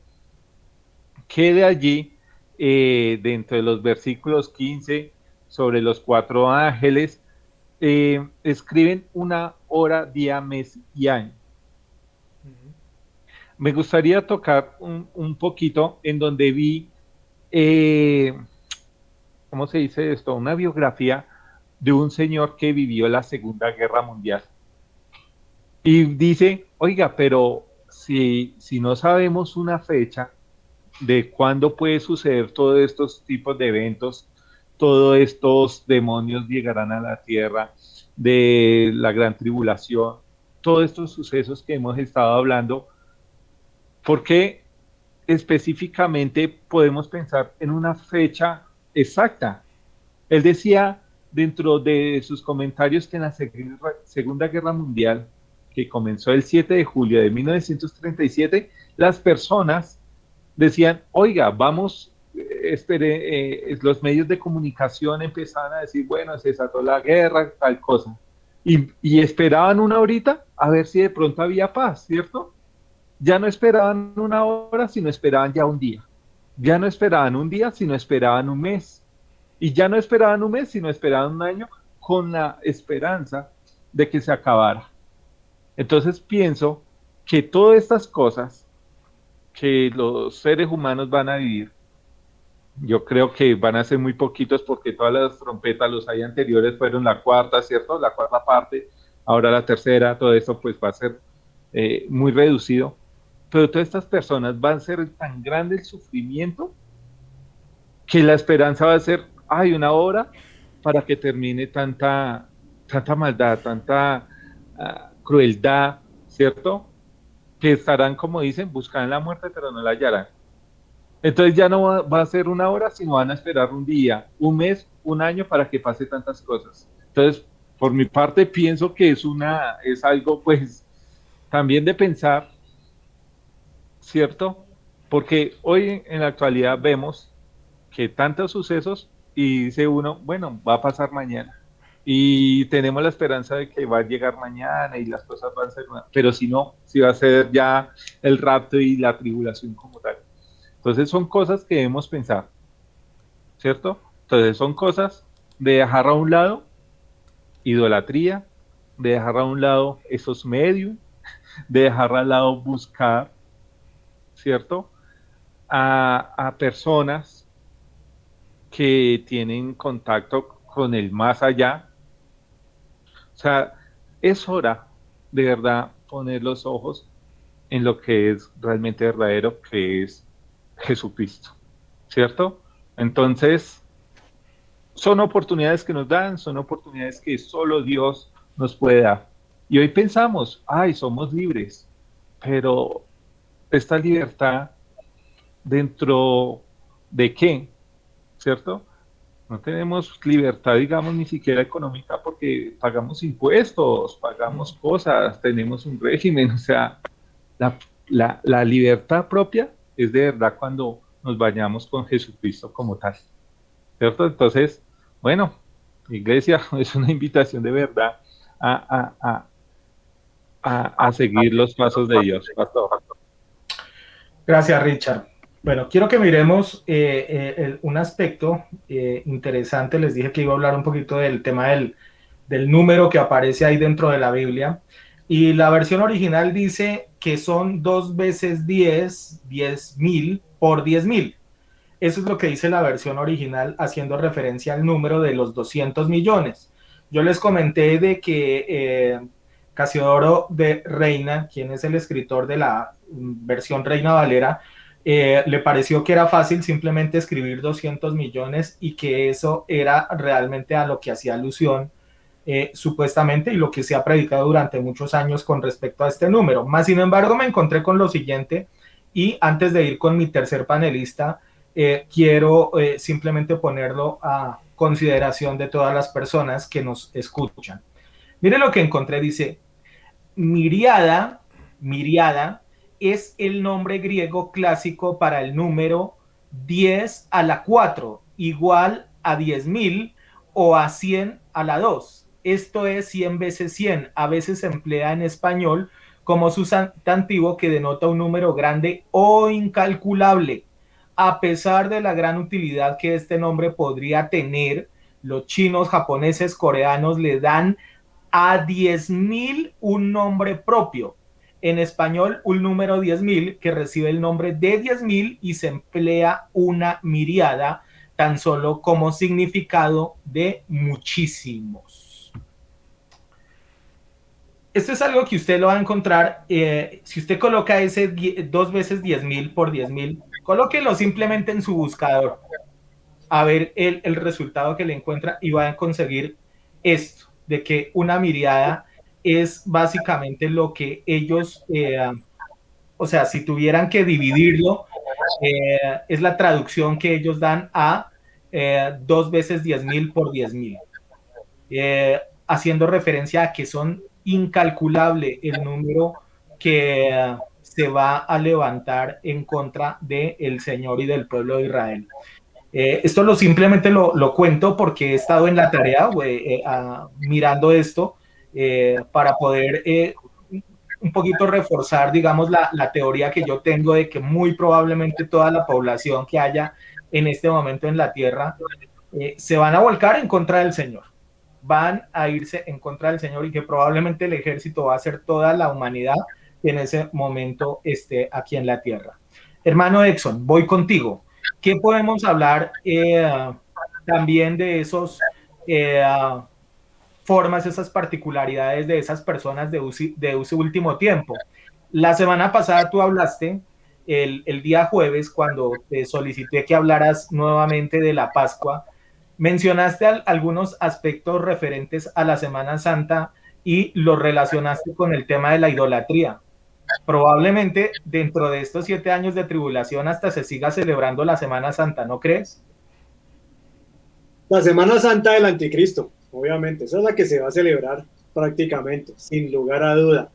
que de allí, dentro de los versículos 15, sobre los 4 ángeles, escriben una hora, día, mes y año. Me gustaría tocar un poquito en donde vi, ¿cómo se dice esto? Una biografía de un señor que vivió la Segunda Guerra Mundial. Y dice, oiga, pero si no sabemos una fecha de cuándo puede suceder todos estos tipos de eventos, todos estos demonios llegarán a la tierra, de la gran tribulación, todos estos sucesos que hemos estado hablando, ¿por qué específicamente podemos pensar en una fecha exacta? Él decía dentro de sus comentarios que en la Segunda Guerra Mundial, que comenzó el 7 de julio de 1937, las personas decían, oiga, vamos, los medios de comunicación empezaban a decir, bueno, se desató la guerra, tal cosa, y esperaban una horita a ver si de pronto había paz, ¿cierto? Ya no esperaban una hora, sino esperaban ya un día. Ya no esperaban un día, sino esperaban un mes. Y ya no esperaban un mes, sino esperaban un año, con la esperanza de que se acabara. Entonces pienso que todas estas cosas que los seres humanos van a vivir, yo creo que van a ser muy poquitos, porque todas las trompetas, los hay anteriores, fueron la cuarta, ¿cierto? La cuarta parte, ahora la tercera, todo eso pues va a ser muy reducido. Pero todas estas personas van a ser tan grande el sufrimiento que la esperanza va a ser, hay una hora para que termine tanta maldad, tanta crueldad, ¿cierto? Que estarán, como dicen, buscando la muerte, pero no la hallarán. Entonces ya no va a ser una hora, sino van a esperar un día, un mes, un año para que pase tantas cosas. Entonces, por mi parte, pienso que es algo, pues, también de pensar, ¿cierto? Porque hoy en la actualidad vemos que tantos sucesos y dice uno, bueno, va a pasar mañana. Y tenemos la esperanza de que va a llegar mañana y las cosas van a ser una, pero si no, si va a ser ya el rapto y la tribulación como tal. Entonces son cosas que debemos pensar, ¿cierto? Entonces son cosas de dejar a un lado idolatría, de dejar a un lado esos medios, de dejar a un lado buscar, ¿cierto? A personas que tienen contacto con el más allá. O sea, es hora de verdad poner los ojos en lo que es realmente verdadero, que es Jesucristo, ¿cierto? Entonces, son oportunidades que nos dan, son oportunidades que solo Dios nos puede dar. Y hoy pensamos, ay, somos libres, pero esta libertad, ¿dentro de qué? ¿Cierto? No tenemos libertad, digamos, ni siquiera económica porque pagamos impuestos, pagamos cosas, tenemos un régimen, o sea, la, la libertad propia es de verdad cuando nos vayamos con Jesucristo como tal, ¿cierto? Entonces, bueno, iglesia, es una invitación de verdad a, a, a seguir los pasos de Dios, pastor. Gracias, Richard. Bueno, quiero que miremos un aspecto interesante. Les dije que iba a hablar un poquito del tema del número que aparece ahí dentro de la Biblia. Y la versión original dice que son 2 veces 10, 10.000 por 10.000. Eso es lo que dice la versión original, haciendo referencia al número de los 200 millones. Yo les comenté de que Casiodoro de Reina, quien es el escritor de la versión Reina Valera, le pareció que era fácil simplemente escribir 200 millones y que eso era realmente a lo que hacía alusión supuestamente y lo que se ha predicado durante muchos años con respecto a este número. Más sin embargo, me encontré con lo siguiente y antes de ir con mi tercer panelista, quiero simplemente ponerlo a consideración de todas las personas que nos escuchan. Mire lo que encontré, dice, miriada, miriada es el nombre griego clásico para el número 10 a la 4, igual a 10.000 o a 100 a la 2. Esto es 100 veces 100. A veces se emplea en español como sustantivo que denota un número grande o incalculable. A pesar de la gran utilidad que este nombre podría tener, los chinos, japoneses, coreanos le dan a 10.000 un nombre propio. En español, un número 10.000 que recibe el nombre de 10.000 y se emplea una miriada tan solo como significado de muchísimos. Esto es algo que usted lo va a encontrar, si usted coloca ese 2 veces 10.000 por 10.000, colóquelo simplemente en su buscador, a ver el resultado que le encuentra y va a conseguir esto, de que una miriada es básicamente lo que ellos, o sea, si tuvieran que dividirlo, es la traducción que ellos dan a 2 veces 10.000 por 10.000, haciendo referencia a que son incalculable el número que se va a levantar en contra del Señor y del pueblo de Israel. Esto simplemente lo cuento porque he estado en la tarea mirando esto para poder un poquito reforzar, digamos, la teoría que yo tengo de que muy probablemente toda la población que haya en este momento en la tierra se van a volcar en contra del Señor, van a irse en contra del Señor y que probablemente el ejército va a ser toda la humanidad que en ese momento esté aquí en la tierra. Hermano Exxon, voy contigo. ¿Qué podemos hablar también de esos formas, esas particularidades de esas personas de ese último tiempo? La semana pasada tú hablaste, el día jueves, cuando te solicité que hablaras nuevamente de la Pascua, mencionaste algunos aspectos referentes a la Semana Santa y los relacionaste con el tema de la idolatría. Probablemente dentro de estos 7 años de tribulación hasta se siga celebrando la Semana Santa, ¿no crees? La Semana Santa del Anticristo, obviamente, esa es la que se va a celebrar prácticamente, sin lugar a duda.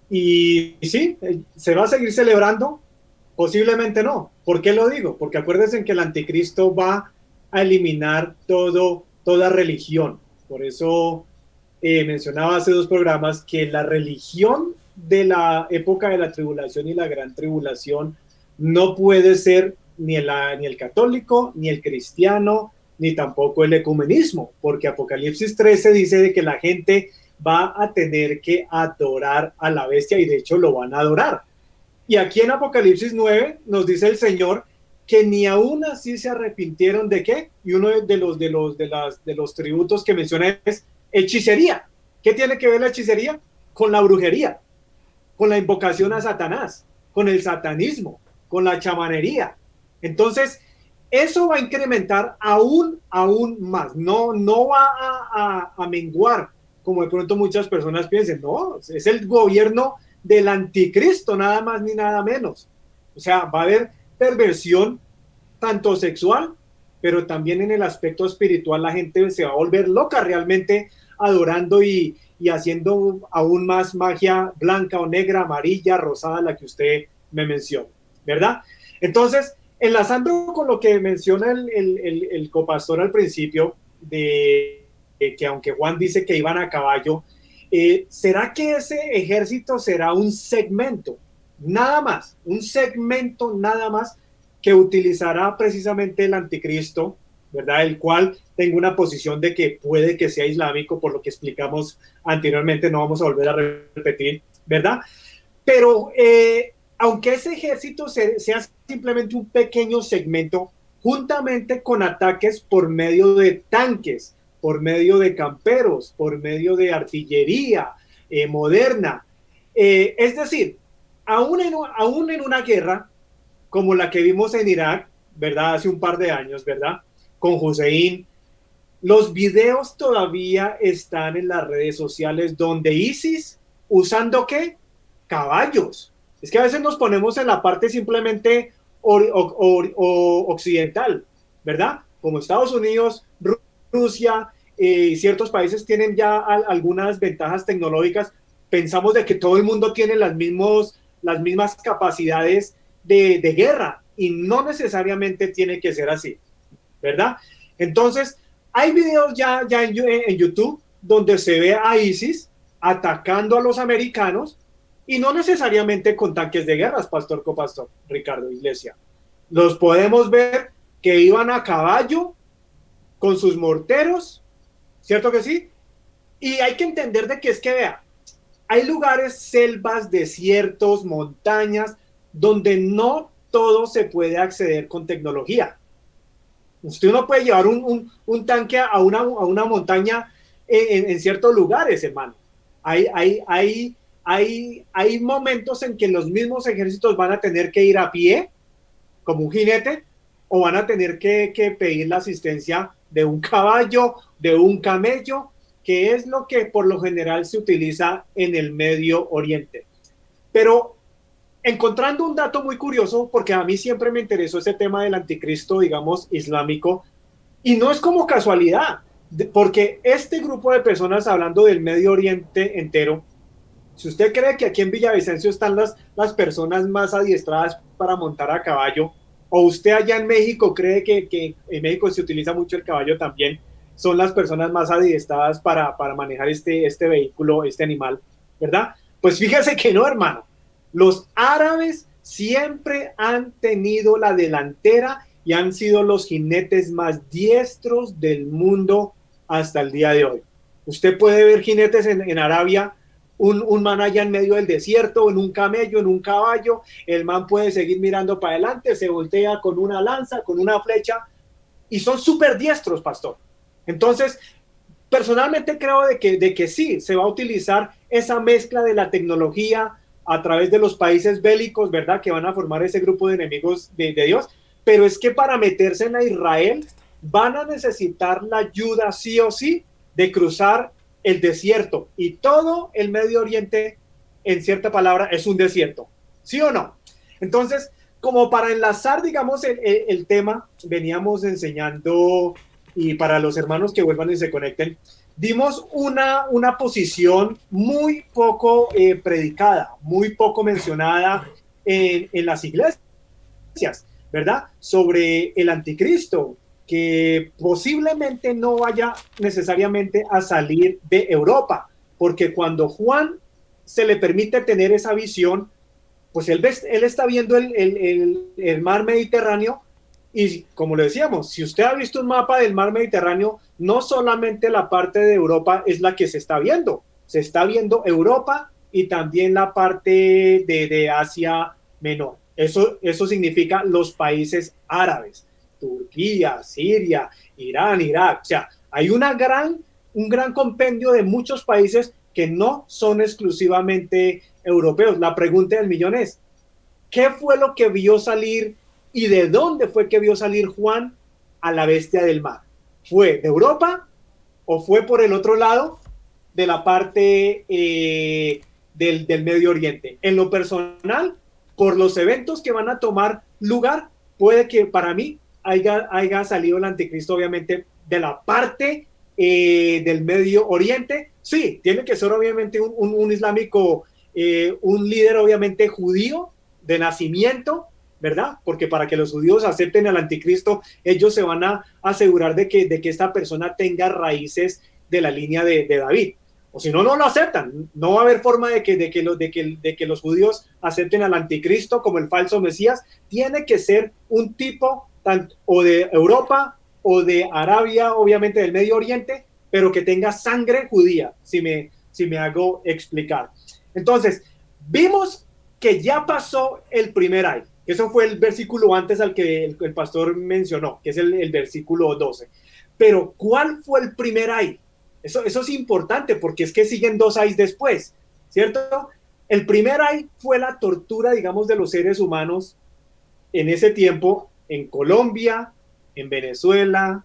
Y sí, ¿se va a seguir celebrando? Posiblemente no. ¿Por qué lo digo? Porque acuérdense que el Anticristo va a eliminar toda religión. Por eso mencionaba hace 2 programas que la religión de la época de la tribulación y la gran tribulación no puede ser ni el católico, ni el cristiano, ni tampoco el ecumenismo, porque Apocalipsis 13 dice de que la gente va a tener que adorar a la bestia y de hecho lo van a adorar. Y aquí en Apocalipsis 9 nos dice el Señor que ni aún así se arrepintieron de qué, y uno de los tributos que menciona es hechicería. ¿Qué tiene que ver la hechicería? Con la brujería, con la invocación a Satanás, con el satanismo, con la chamanería. Entonces, eso va a incrementar aún más, no va a menguar como de pronto muchas personas piensen. No, es el gobierno del anticristo, nada más ni nada menos. O sea, va a haber perversión tanto sexual, pero también en el aspecto espiritual la gente se va a volver loca realmente adorando y haciendo aún más magia blanca o negra, amarilla, rosada, la que usted me menciona, ¿verdad? Entonces, enlazando con lo que menciona el copastor al principio, de que aunque Juan dice que iban a caballo, ¿será que ese ejército será un segmento? Nada más, un segmento nada más que utilizará precisamente el anticristo, ¿verdad? El cual tengo una posición de que puede que sea islámico, por lo que explicamos anteriormente, no vamos a volver a repetir, ¿verdad? Pero aunque ese ejército sea simplemente un pequeño segmento, juntamente con ataques por medio de tanques, por medio de camperos, por medio de artillería moderna, es decir, aún en una guerra como la que vimos en Irak, ¿verdad? Hace un par de años, ¿verdad? Con Hussein, los videos todavía están en las redes sociales donde ISIS, ¿usando qué? Caballos. Es que a veces nos ponemos en la parte simplemente occidental, ¿verdad? Como Estados Unidos, Rusia y ciertos países tienen ya algunas ventajas tecnológicas. Pensamos de que todo el mundo tiene las mismas capacidades de guerra, y no necesariamente tiene que ser así, ¿verdad? Entonces, hay videos ya en YouTube donde se ve a ISIS atacando a los americanos, y no necesariamente con tanques de guerra, Pastor Copastor, Ricardo Iglesia. Los podemos ver que iban a caballo con sus morteros, ¿cierto que sí? Y hay que entender de que es que, vea, hay lugares, selvas, desiertos, montañas, donde no todo se puede acceder con tecnología. Usted no puede llevar un tanque a una montaña en ciertos lugares, hermano. Hay momentos en que los mismos ejércitos van a tener que ir a pie, como un jinete, o van a tener que pedir la asistencia de un caballo, de un camello, que es lo que por lo general se utiliza en el Medio Oriente. Pero encontrando un dato muy curioso, porque a mí siempre me interesó ese tema del anticristo, digamos, islámico, y no es como casualidad, porque este grupo de personas, hablando del Medio Oriente entero, si usted cree que aquí en Villavicencio están las personas más adiestradas para montar a caballo, o usted allá en México cree que en México se utiliza mucho el caballo también, son las personas más adiestradas para manejar este vehículo, este animal, ¿verdad? Pues fíjese que no, hermano. Los árabes siempre han tenido la delantera y han sido los jinetes más diestros del mundo hasta el día de hoy. Usted puede ver jinetes en Arabia, un man allá en medio del desierto, en un camello, en un caballo, el man puede seguir mirando para adelante, se voltea con una lanza, con una flecha, y son súper diestros, pastor. Entonces, personalmente creo de que sí, se va a utilizar esa mezcla de la tecnología a través de los países bélicos, ¿verdad? Que van a formar ese grupo de enemigos de Dios, pero es que para meterse en Israel van a necesitar la ayuda sí o sí de cruzar el desierto, y todo el Medio Oriente, en cierta palabra, es un desierto, ¿sí o no? Entonces, como para enlazar, digamos, el tema, veníamos enseñando, y para los hermanos que vuelvan y se conecten, dimos una posición muy poco predicada, muy poco mencionada en las iglesias, ¿verdad? Sobre el anticristo, que posiblemente no vaya necesariamente a salir de Europa, porque cuando Juan se le permite tener esa visión, pues él está viendo el mar Mediterráneo. Y como le decíamos, si usted ha visto un mapa del mar Mediterráneo, no solamente la parte de Europa es la que se está viendo Europa y también la parte de Asia Menor. Eso significa los países árabes, Turquía, Siria, Irán, Irak. O sea, hay un gran compendio de muchos países que no son exclusivamente europeos. La pregunta del millón es, ¿qué fue lo que vio salir y de dónde fue que vio salir Juan a la bestia del mar? ¿Fue de Europa o fue por el otro lado de la parte del Medio Oriente. En lo personal, por los eventos que van a tomar lugar, puede que para mí haya salido el anticristo, obviamente, de la parte del Medio Oriente. Sí, tiene que ser obviamente un islámico, un líder obviamente judío de nacimiento, ¿verdad? Porque para que los judíos acepten al anticristo, ellos se van a asegurar de que esta persona tenga raíces de la línea de David. O si no, no lo aceptan. No va a haber forma de que los judíos acepten al anticristo como el falso Mesías. Tiene que ser un tipo tanto o de Europa o de Arabia, obviamente del Medio Oriente, pero que tenga sangre judía, si me hago explicar. Entonces, vimos que ya pasó el primer ay. Eso fue el versículo antes al que el pastor mencionó, que es el versículo 12. Pero, ¿cuál fue el primer ay? Eso es importante porque es que siguen 2 ayes después, ¿cierto? El primer ay fue la tortura, digamos, de los seres humanos en ese tiempo en Colombia, en Venezuela,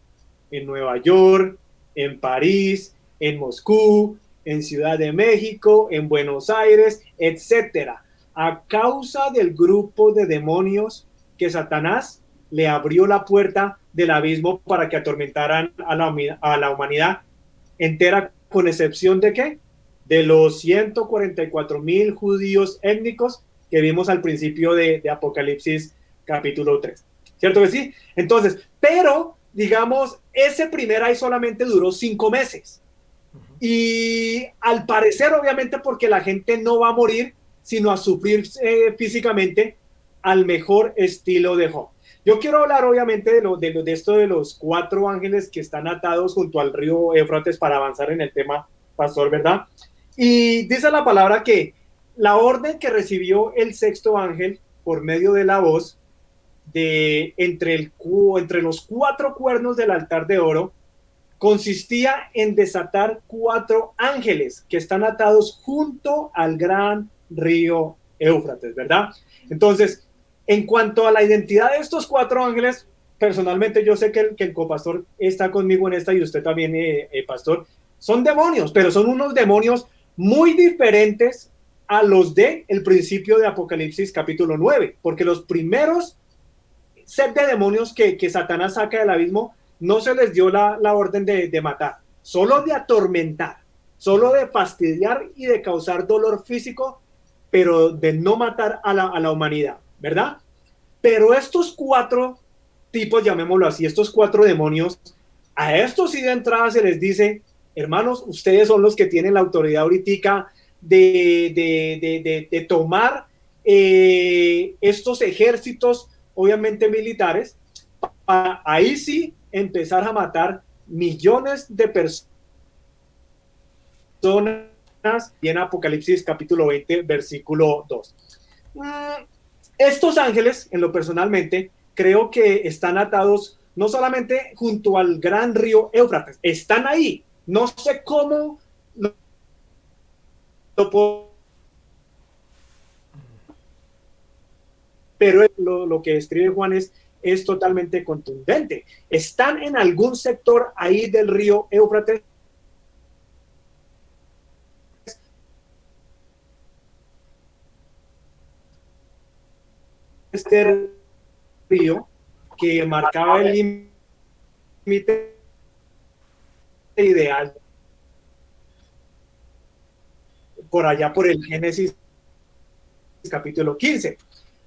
en Nueva York, en París, en Moscú, en Ciudad de México, en Buenos Aires, etcétera, a causa del grupo de demonios que Satanás le abrió la puerta del abismo para que atormentaran a la humanidad entera, con excepción de ¿qué? De los 144,000 judíos étnicos que vimos al principio de Apocalipsis capítulo 3. ¿Cierto que sí? Entonces, pero, digamos, ese primer ay solamente duró 5 meses. Y al parecer, obviamente, porque la gente no va a morir, sino a sufrir físicamente al mejor estilo de Job. Yo quiero hablar, obviamente, de esto de los 4 ángeles que están atados junto al río Éufrates para avanzar en el tema, pastor, ¿verdad? Y dice la palabra que la orden que recibió el 6º ángel por medio de la voz entre los 4 cuernos del altar de oro consistía en desatar 4 ángeles que están atados junto al gran río Éufrates, ¿verdad? Entonces, en cuanto a la identidad de estos 4 ángeles, personalmente yo sé que el copastor está conmigo en esta y usted también, pastor, son demonios, pero son unos demonios muy diferentes a los de el principio de Apocalipsis capítulo 9, porque los primeros set de demonios que Satanás saca del abismo no se les dio la orden de matar, solo de atormentar, solo de fastidiar y de causar dolor físico, pero de no matar a la humanidad, ¿verdad? Pero estos 4 tipos, llamémoslo así, estos 4 demonios, a estos sí de entrada se les dice, hermanos, ustedes son los que tienen la autoridad ahorita de tomar estos ejércitos, obviamente militares, para ahí sí empezar a matar millones de personas y en Apocalipsis capítulo 20, versículo 2. Estos ángeles, en lo personalmente, creo que están atados no solamente junto al gran río Éufrates, están ahí. No sé cómo lo puedo, pero lo que escribe Juan es totalmente contundente. Están en algún sector ahí del río Éufrates. Este río que marcaba el límite ideal por allá por el Génesis capítulo 15.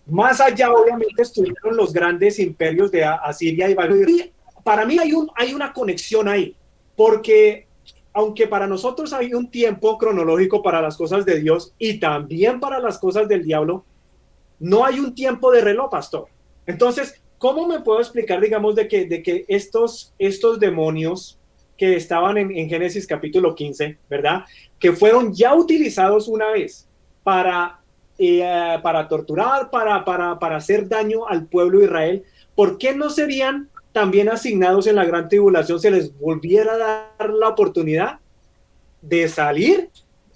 Más allá, obviamente, estuvieron los grandes imperios de Asiria y Babilonia. Para mí hay una conexión ahí, porque aunque para nosotros hay un tiempo cronológico para las cosas de Dios y también para las cosas del diablo, no hay un tiempo de reloj, pastor. Entonces, ¿cómo me puedo explicar, digamos, de que estos demonios que estaban en Génesis capítulo 15, ¿verdad? Que fueron ya utilizados una vez para torturar, para hacer daño al pueblo de Israel, ¿por qué no serían también asignados en la gran tribulación, se les volviera a dar la oportunidad de salir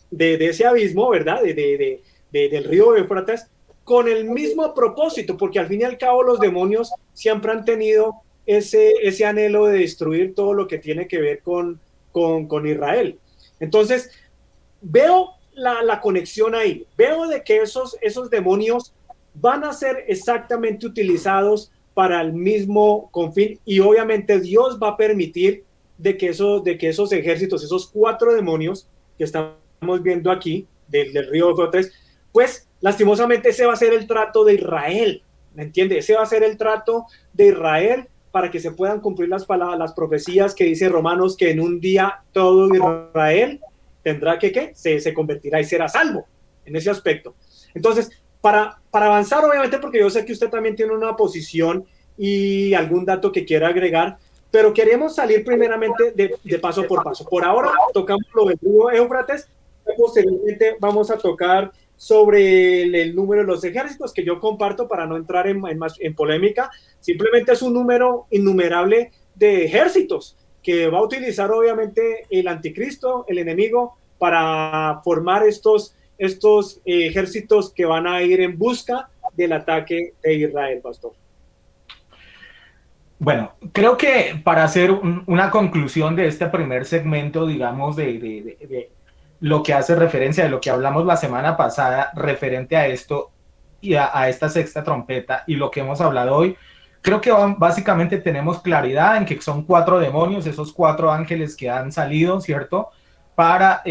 de ese abismo, ¿verdad? Del río Éufrates, con el mismo propósito, porque al fin y al cabo los demonios siempre han tenido ese anhelo de destruir todo lo que tiene que ver con Israel. Entonces, veo la conexión ahí, veo de que esos demonios van a ser exactamente utilizados para el mismo confín, y obviamente Dios va a permitir de que esos ejércitos, esos 4 demonios que estamos viendo aquí, del río Éufrates, pues lastimosamente ese va a ser el trato de Israel, ¿me entiende? Ese va a ser el trato de Israel para que se puedan cumplir las profecías que dice Romanos, que en un día todo Israel tendrá se convertirá y será salvo en ese aspecto. Entonces, para avanzar, obviamente, porque yo sé que usted también tiene una posición y algún dato que quiera agregar, pero queremos salir primeramente de paso por paso. Por ahora tocamos lo del río Éufrates, posteriormente vamos a tocar sobre el número de los ejércitos, que yo comparto para no entrar en polémica. Simplemente es un número innumerable de ejércitos que va a utilizar obviamente el anticristo, el enemigo, para formar estos ejércitos que van a ir en busca del ataque de Israel, pastor. Bueno, creo que para hacer una conclusión de este primer segmento, digamos, de lo que hace referencia, de lo que hablamos la semana pasada referente a esto y a esta sexta trompeta y lo que hemos hablado hoy, creo que básicamente tenemos claridad en que son 4 demonios, esos 4 ángeles que han salido, ¿cierto?, para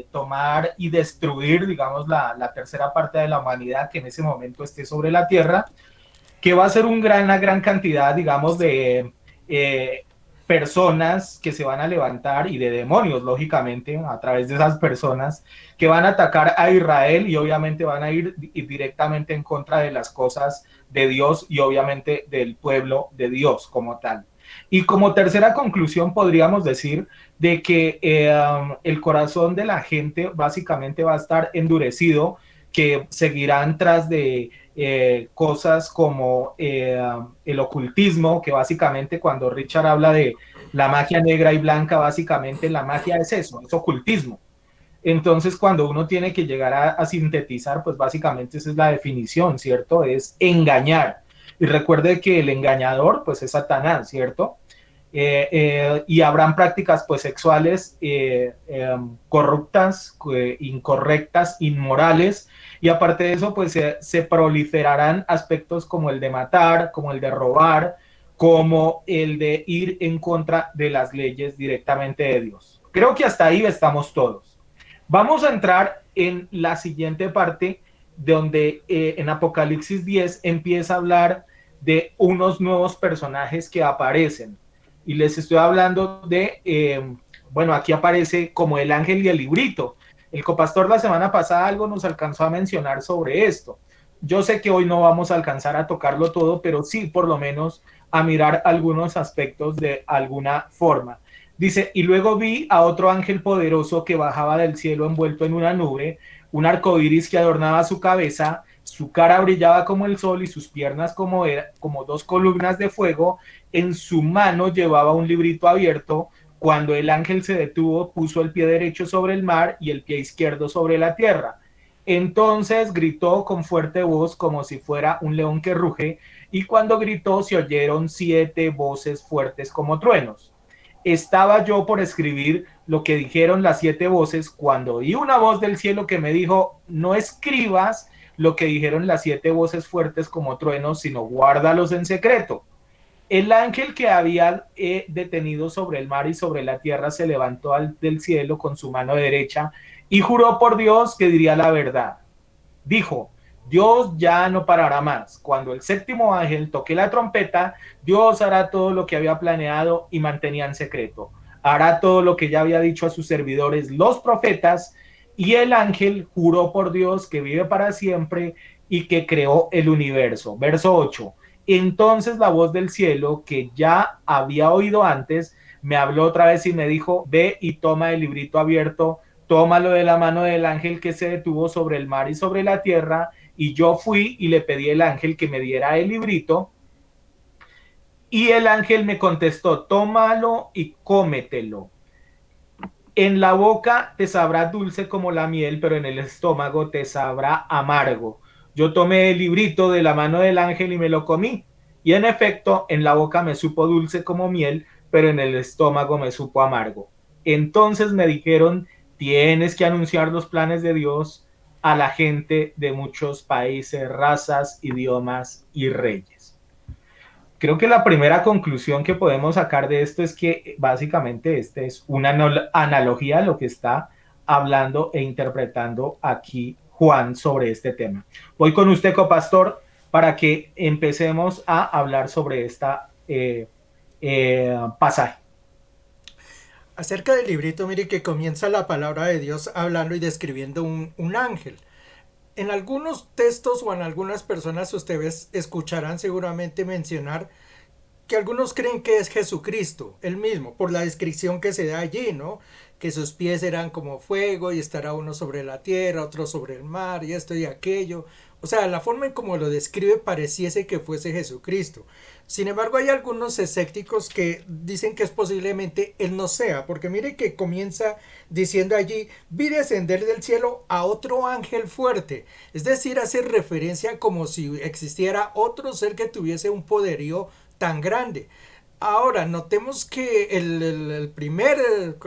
tomar y destruir, digamos, la tercera parte de la humanidad que en ese momento esté sobre la tierra, que va a ser una gran cantidad, digamos, de personas que se van a levantar y de demonios, lógicamente, a través de esas personas que van a atacar a Israel y obviamente van a ir directamente en contra de las cosas de Dios y obviamente del pueblo de Dios como tal. Y como tercera conclusión podríamos decir de que el corazón de la gente básicamente va a estar endurecido, que seguirán tras de cosas como el ocultismo, que básicamente cuando Richard habla de la magia negra y blanca, básicamente la magia es eso, es ocultismo. Entonces cuando uno tiene que llegar a sintetizar, pues básicamente esa es la definición, ¿cierto? Es engañar. Y recuerde que el engañador, pues es Satanás, ¿cierto? Y habrán prácticas pues sexuales corruptas, incorrectas, inmorales, y aparte de eso pues se proliferarán aspectos como el de matar, como el de robar, como el de ir en contra de las leyes directamente de Dios. Creo que hasta ahí estamos todos. Vamos a entrar en la siguiente parte donde en Apocalipsis 10 empieza a hablar de unos nuevos personajes que aparecen. Y les estoy hablando de, bueno, aquí aparece como el ángel y el librito. El copastor la semana pasada algo nos alcanzó a mencionar sobre esto. Yo sé que hoy no vamos a alcanzar a tocarlo todo, pero sí por lo menos a mirar algunos aspectos de alguna forma. Dice, y luego vi a otro ángel poderoso que bajaba del cielo envuelto en una nube, un arco iris que adornaba su cabeza, su cara brillaba como el sol y sus piernas como 2 columnas de fuego. En su mano llevaba un librito abierto. Cuando el ángel se detuvo, puso el pie derecho sobre el mar y el pie izquierdo sobre la tierra. Entonces gritó con fuerte voz como si fuera un león que ruge, y cuando gritó se oyeron 7 voces fuertes como truenos. Estaba yo por escribir lo que dijeron las 7 voces cuando oí una voz del cielo que me dijo, no escribas lo que dijeron las 7 voces fuertes como truenos, sino guárdalos en secreto. El ángel que había detenido sobre el mar y sobre la tierra se levantó del cielo con su mano derecha y juró por Dios que diría la verdad. Dijo, Dios ya no parará más. Cuando el 7º ángel toque la trompeta, Dios hará todo lo que había planeado y mantenía en secreto. Hará todo lo que ya había dicho a sus servidores, los profetas, y el ángel juró por Dios que vive para siempre y que creó el universo. Verso 8. Entonces la voz del cielo, que ya había oído antes, me habló otra vez y me dijo, ve y toma el librito abierto, tómalo de la mano del ángel que se detuvo sobre el mar y sobre la tierra. Y yo fui y le pedí al ángel que me diera el librito. Y el ángel me contestó, tómalo y cómetelo. En la boca te sabrá dulce como la miel, pero en el estómago te sabrá amargo. Yo tomé el librito de la mano del ángel y me lo comí. Y en efecto, en la boca me supo dulce como miel, pero en el estómago me supo amargo. entonces me dijeron, tienes que anunciar los planes de Dios a la gente de muchos países, razas, idiomas y reyes. Creo que la primera conclusión que podemos sacar de esto es que básicamente esta es una analogía a lo que está hablando e interpretando aquí Juan sobre este tema. Voy con usted, copastor, para que empecemos a hablar sobre esta pasaje. Acerca del librito, mire que comienza la palabra de Dios hablando y describiendo un ángel. En algunos textos o en algunas personas ustedes escucharán seguramente mencionar que algunos creen que es Jesucristo, el mismo, por la descripción que se da allí, ¿no? Que sus pies eran como fuego y estará uno sobre la tierra, otro sobre el mar y esto y aquello. O sea, la forma en como lo describe pareciese que fuese Jesucristo. Sin embargo, hay algunos escépticos que dicen que es posiblemente él no sea, porque mire que comienza diciendo allí, vi descender del cielo a otro ángel fuerte. Es decir, hace referencia como si existiera otro ser que tuviese un poderío tan grande. Ahora, notemos que el primer,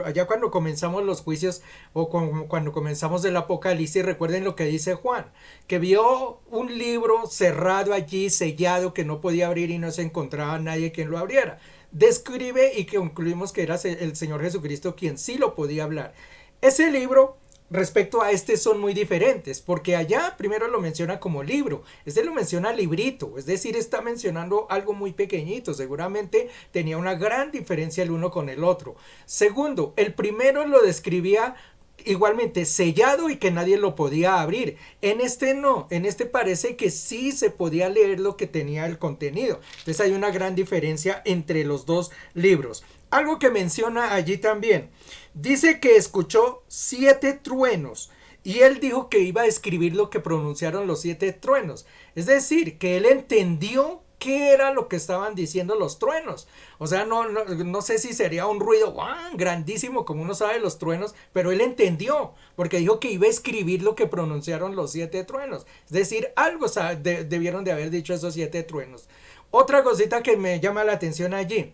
allá cuando comenzamos los juicios o cuando comenzamos el Apocalipsis, recuerden lo que dice Juan, que vio un libro cerrado allí, sellado, que no podía abrir y no se encontraba nadie quien lo abriera. Describe y que concluimos que era el Señor Jesucristo quien sí lo podía hablar. Ese libro respecto a este son muy diferentes, porque allá primero lo menciona como libro, este lo menciona librito, es decir, está mencionando algo muy pequeñito, seguramente tenía una gran diferencia el uno con el otro. Segundo, el primero lo describía igualmente sellado y que nadie lo podía abrir. En este no, en este parece que sí se podía leer lo que tenía el contenido. Entonces hay una gran diferencia entre los dos libros. Algo que menciona allí también, dice que escuchó 7 truenos y él dijo que iba a escribir lo que pronunciaron los 7 truenos. Es decir, que él entendió qué era lo que estaban diciendo los truenos. O sea, no sé si sería un ruido grandísimo como uno sabe los truenos, pero él entendió, porque dijo que iba a escribir lo que pronunciaron los 7 truenos. Es decir, algo debieron de haber dicho esos 7 truenos. Otra cosita que me llama la atención allí,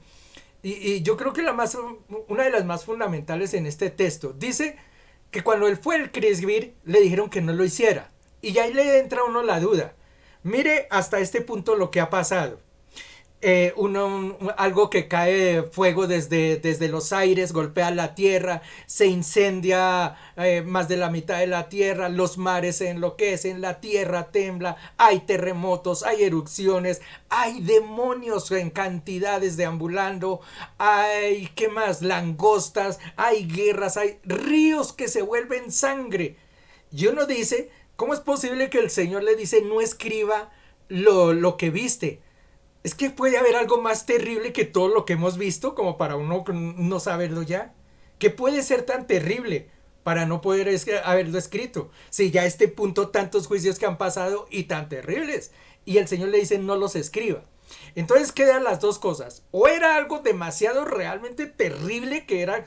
y yo creo que una de las más fundamentales en este texto, dice que cuando él fue a escribir, le dijeron que no lo hiciera. Y ahí le entra a uno la duda. Mire hasta este punto lo que ha pasado. Algo que cae de fuego desde los aires, golpea la tierra, se incendia más de la mitad de la tierra, los mares se enloquecen, la tierra tembla, hay terremotos, hay erupciones, hay demonios en cantidades deambulando, hay, ¿qué más? Langostas, hay guerras, hay ríos que se vuelven sangre. Y uno dice, ¿cómo es posible que el Señor le dice no escriba lo que viste? Es que puede haber algo más terrible que todo lo que hemos visto, como para uno no saberlo ya. ¿Qué puede ser tan terrible para no poder haberlo escrito? Si ya a este punto tantos juicios que han pasado y tan terribles. Y el Señor le dice no los escriba. Entonces quedan las dos cosas. O era algo demasiado realmente terrible que era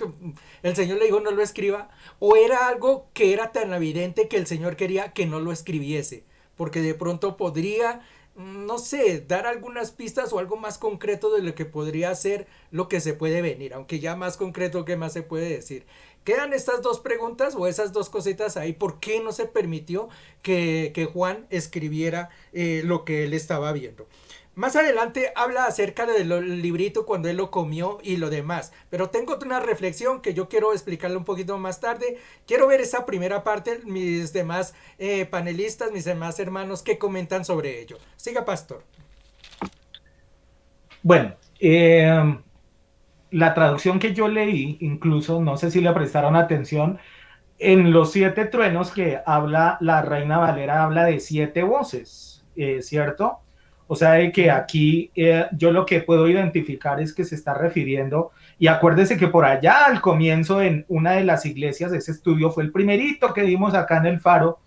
el Señor le dijo no lo escriba. O era algo que era tan evidente que el Señor quería que no lo escribiese. Porque de pronto podría, no sé, dar algunas pistas o algo más concreto de lo que podría ser lo que se puede venir, aunque ya más concreto que más se puede decir. Quedan estas dos preguntas o esas dos cositas ahí. ¿Por qué no se permitió que Juan escribiera lo que él estaba viendo? Más adelante habla acerca del librito cuando él lo comió y lo demás. Pero tengo una reflexión que yo quiero explicarle un poquito más tarde. Quiero ver esa primera parte, mis demás panelistas, mis demás hermanos, que comentan sobre ello. Siga, pastor. Bueno, la traducción que yo leí, incluso, no sé si le prestaron atención, en los 7 truenos que habla la Reina Valera, habla de 7 voces, ¿cierto? O sea, de que aquí yo lo que puedo identificar es que se está refiriendo, y acuérdese que por allá al comienzo en una de las iglesias, ese estudio fue el primerito que dimos acá en el Faro,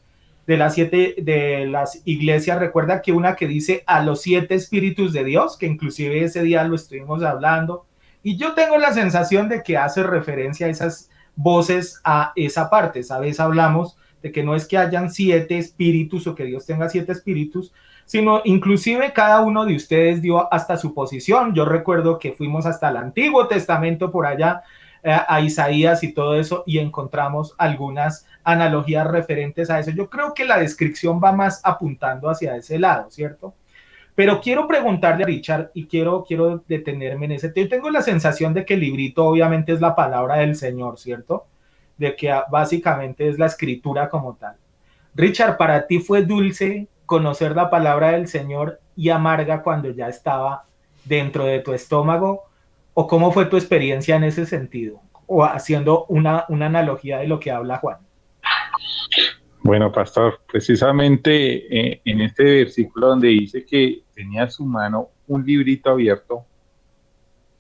de las 7 de las iglesias, recuerda que una que dice a los 7 espíritus de Dios, que inclusive ese día lo estuvimos hablando, y yo tengo la sensación de que hace referencia a esas voces, a esa parte. ¿Sabes? Hablamos de que no es que hayan 7 espíritus o que Dios tenga 7 espíritus, sino inclusive cada uno de ustedes dio hasta su posición. Yo recuerdo que fuimos hasta el Antiguo Testamento por allá a Isaías y todo eso, y encontramos algunas analogías referentes a eso. Yo creo que la descripción va más apuntando hacia ese lado, ¿cierto? Pero quiero preguntarle a Richard y quiero detenerme en ese. Yo tengo la sensación de que el librito obviamente es la palabra del Señor, ¿cierto? De que básicamente es la escritura como tal. Richard, ¿para ti fue dulce conocer la palabra del Señor y amarga cuando ya estaba dentro de tu estómago? ¿O cómo fue tu experiencia en ese sentido? O haciendo una analogía de lo que habla Juan. Bueno, pastor, precisamente en este versículo donde dice que tenía en su mano un librito abierto,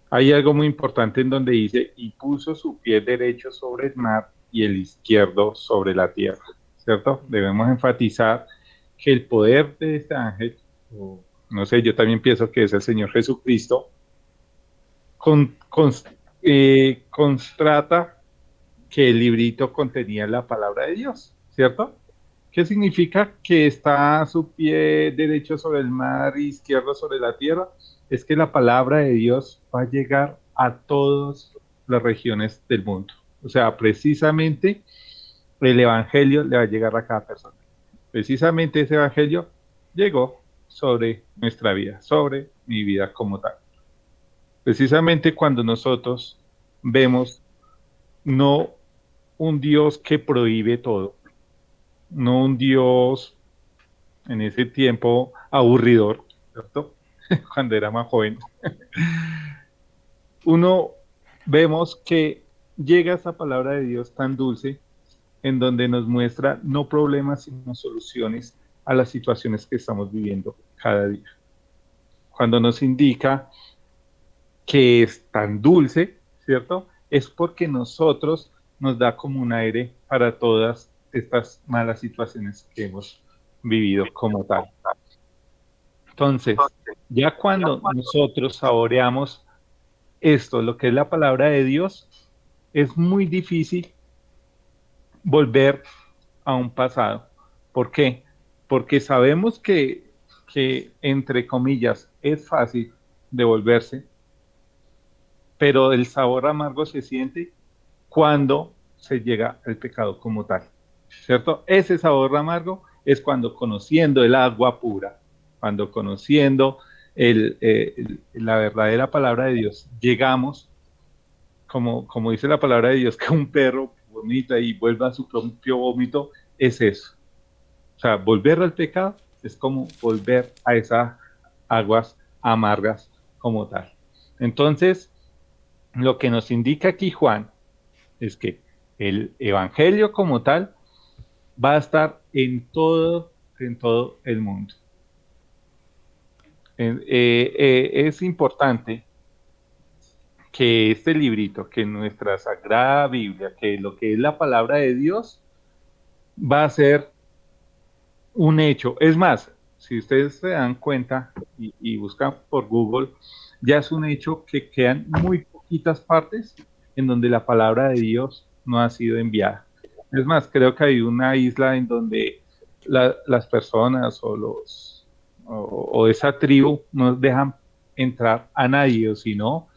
hay algo muy importante en donde dice, y puso su pie derecho sobre el mar y el izquierdo sobre la tierra, ¿cierto? Debemos enfatizar que el poder de este ángel, o no sé, yo también pienso que es el Señor Jesucristo, constata que el librito contenía la palabra de Dios, ¿cierto? ¿Qué significa que está a su pie derecho sobre el mar y izquierdo sobre la tierra? Es que la palabra de Dios va a llegar a todas las regiones del mundo. O sea, precisamente el evangelio le va a llegar a cada persona. Precisamente ese evangelio llegó sobre nuestra vida, sobre mi vida como tal. Precisamente cuando nosotros vemos no un Dios que prohíbe todo, no un Dios en ese tiempo aburridor, ¿cierto? Cuando era más joven. Uno vemos que llega esa palabra de Dios tan dulce en donde nos muestra no problemas sino soluciones a las situaciones que estamos viviendo cada día. Cuando nos indica que es tan dulce, ¿cierto? Es porque nosotros nos da como un aire para todas estas malas situaciones que hemos vivido como tal. Entonces, ya cuando nosotros saboreamos esto, lo que es la palabra de Dios, es muy difícil volver a un pasado. ¿Por qué? Porque sabemos que entre comillas, es fácil devolverse, pero el sabor amargo se siente cuando se llega al pecado como tal, ¿cierto? Ese sabor amargo es cuando conociendo el agua pura, cuando conociendo la verdadera palabra de Dios, llegamos, como dice la palabra de Dios, que un perro vomita y vuelve a su propio vómito, es eso. O sea, volver al pecado es como volver a esas aguas amargas como tal. Entonces, lo que nos indica aquí Juan es que el evangelio como tal va a estar en todo el mundo. Es importante que este librito, que nuestra Sagrada Biblia, que lo que es la palabra de Dios, va a ser un hecho. Es más, si ustedes se dan cuenta y buscan por Google, ya es un hecho que quedan muy poquitas partes en donde la palabra de Dios no ha sido enviada. Es más, creo que hay una isla en donde las personas o esa tribu no dejan entrar a nadie, o si no,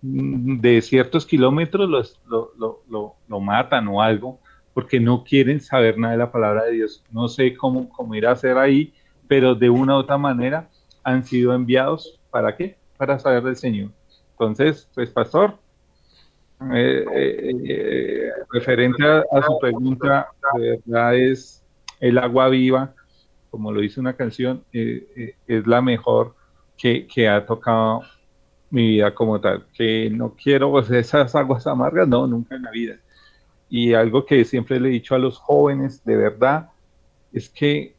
de ciertos kilómetros lo matan o algo, porque no quieren saber nada de la palabra de Dios. No sé cómo ir a hacer ahí, pero de una u otra manera han sido enviados, ¿para qué? Para saber del Señor. Entonces, pues, pastor, referente a su pregunta, de verdad es el agua viva, como lo dice una canción, es la mejor que ha tocado mi vida como tal, que no quiero pues, esas aguas amargas, no, nunca en la vida. Y algo que siempre le he dicho a los jóvenes, de verdad, es que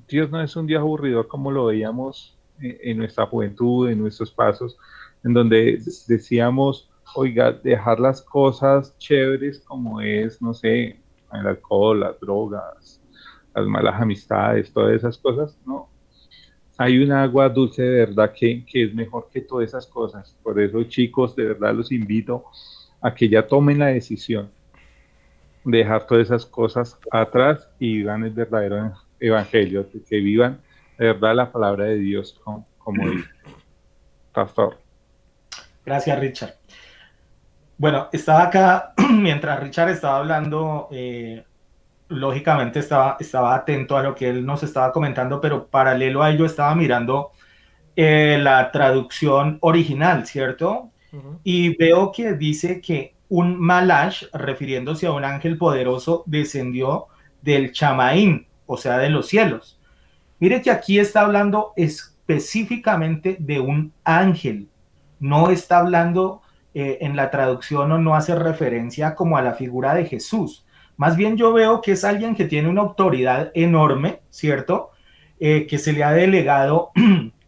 Dios no es un Dios aburridor como lo veíamos en nuestra juventud, en nuestros pasos, en donde decíamos, oiga, dejar las cosas chéveres como es, no sé, el alcohol, las drogas, las malas amistades, todas esas cosas, no. Hay un agua dulce de verdad que es mejor que todas esas cosas. Por eso, chicos, de verdad los invito a que ya tomen la decisión de dejar todas esas cosas atrás y vivan el verdadero evangelio, que vivan de verdad la palabra de Dios, como dice Pastor. Gracias, Richard. Bueno, estaba acá mientras Richard estaba hablando, lógicamente estaba atento a lo que él nos estaba comentando, pero paralelo a ello estaba mirando la traducción original, ¿cierto? Ujú. Y veo que dice que un Malash, refiriéndose a un ángel poderoso, descendió del Chamaín, o sea, de los cielos. Mire que aquí está hablando específicamente de un ángel, no está hablando en la traducción o no hace referencia como a la figura de Jesús. Más bien yo veo que es alguien que tiene una autoridad enorme, ¿cierto? Que se le ha delegado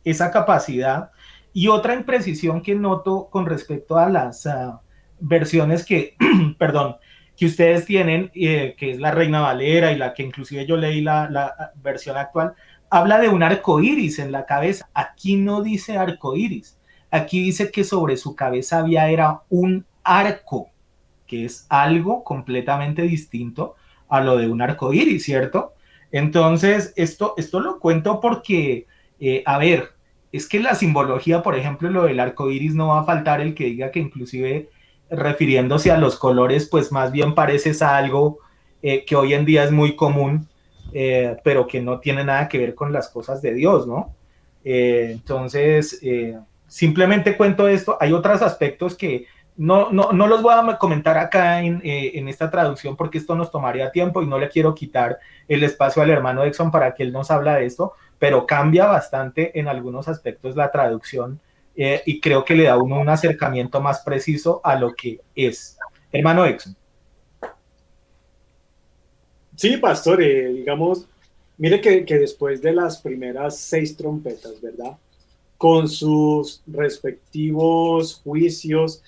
esa capacidad. Y otra imprecisión que noto con respecto a las versiones que, perdón, que ustedes tienen, que es la Reina Valera y la que inclusive yo leí la versión actual, habla de un arco iris en la cabeza. Aquí no dice arco iris. Aquí dice que sobre su cabeza había era un arco, que es algo completamente distinto a lo de un arco iris, ¿cierto? Entonces, esto lo cuento porque, a ver, es que la simbología, por ejemplo, lo del arco iris, no va a faltar el que diga que inclusive refiriéndose a los colores, pues más bien pareces a algo que hoy en día es muy común, pero que no tiene nada que ver con las cosas de Dios, ¿no? Entonces, simplemente cuento esto. Hay otros aspectos que no los voy a comentar acá en esta traducción porque esto nos tomaría tiempo y no le quiero quitar el espacio al hermano Exxon para que él nos habla de esto, pero cambia bastante en algunos aspectos la traducción y creo que le da a uno un acercamiento más preciso a lo que es. Hermano Exxon. Sí, pastor, digamos, mire que después de las primeras 6 trompetas, ¿verdad? Con sus respectivos juicios,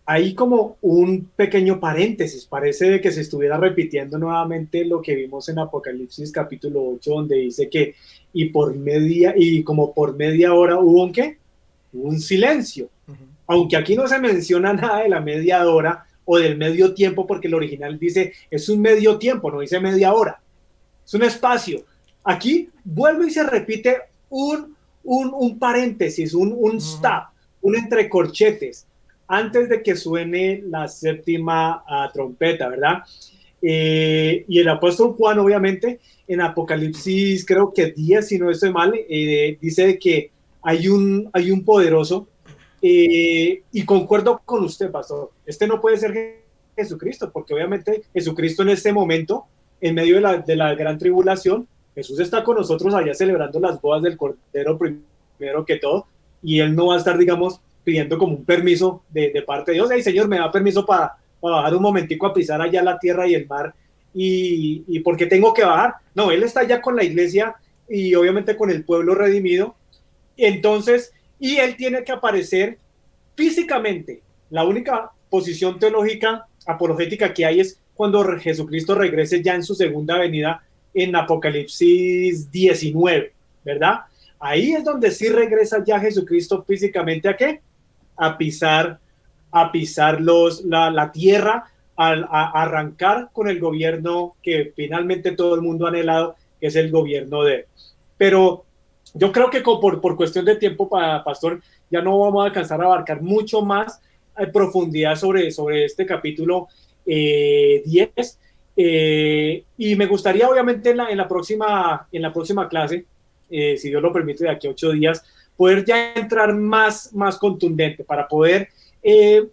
hay como un pequeño paréntesis, parece de que se estuviera repitiendo nuevamente lo que vimos en Apocalipsis capítulo 8, donde dice que y como por media hora hubo un ¿qué? Un silencio. Ujú. Aunque aquí no se menciona nada de la media hora o del medio tiempo, porque el original dice es un medio tiempo, no dice media hora, es un espacio. Aquí vuelve y se repite un paréntesis, un Ujú. stop, un entrecorchetes, antes de que suene la séptima trompeta, ¿verdad? Y el apóstol Juan, obviamente, en Apocalipsis, creo que 10, si no estoy mal, dice que hay un poderoso, y concuerdo con usted, pastor, este no puede ser Jesucristo, porque obviamente Jesucristo en este momento, en medio de la gran tribulación, Jesús está con nosotros allá celebrando las bodas del Cordero primero que todo, y él no va a estar, digamos, pidiendo como un permiso de parte de Dios. Hey, Señor, me da permiso para bajar un momentico a pisar allá la tierra y el mar, y porque tengo que bajar. No, él está allá con la iglesia y obviamente con el pueblo redimido. Entonces, y él tiene que aparecer físicamente. La única posición teológica apologética que hay es cuando Jesucristo regrese ya en su segunda venida en Apocalipsis 19, ¿verdad? Ahí es donde sí regresa ya Jesucristo físicamente. ¿A qué? A pisar, la tierra, a arrancar con el gobierno que finalmente todo el mundo ha anhelado, que es el gobierno de él. Pero yo creo que por cuestión de tiempo, pastor, ya no vamos a alcanzar a abarcar mucho más en profundidad sobre este capítulo 10. Y me gustaría, obviamente, en la próxima clase, si Dios lo permite, de aquí a 8 días, poder ya entrar más contundente para poder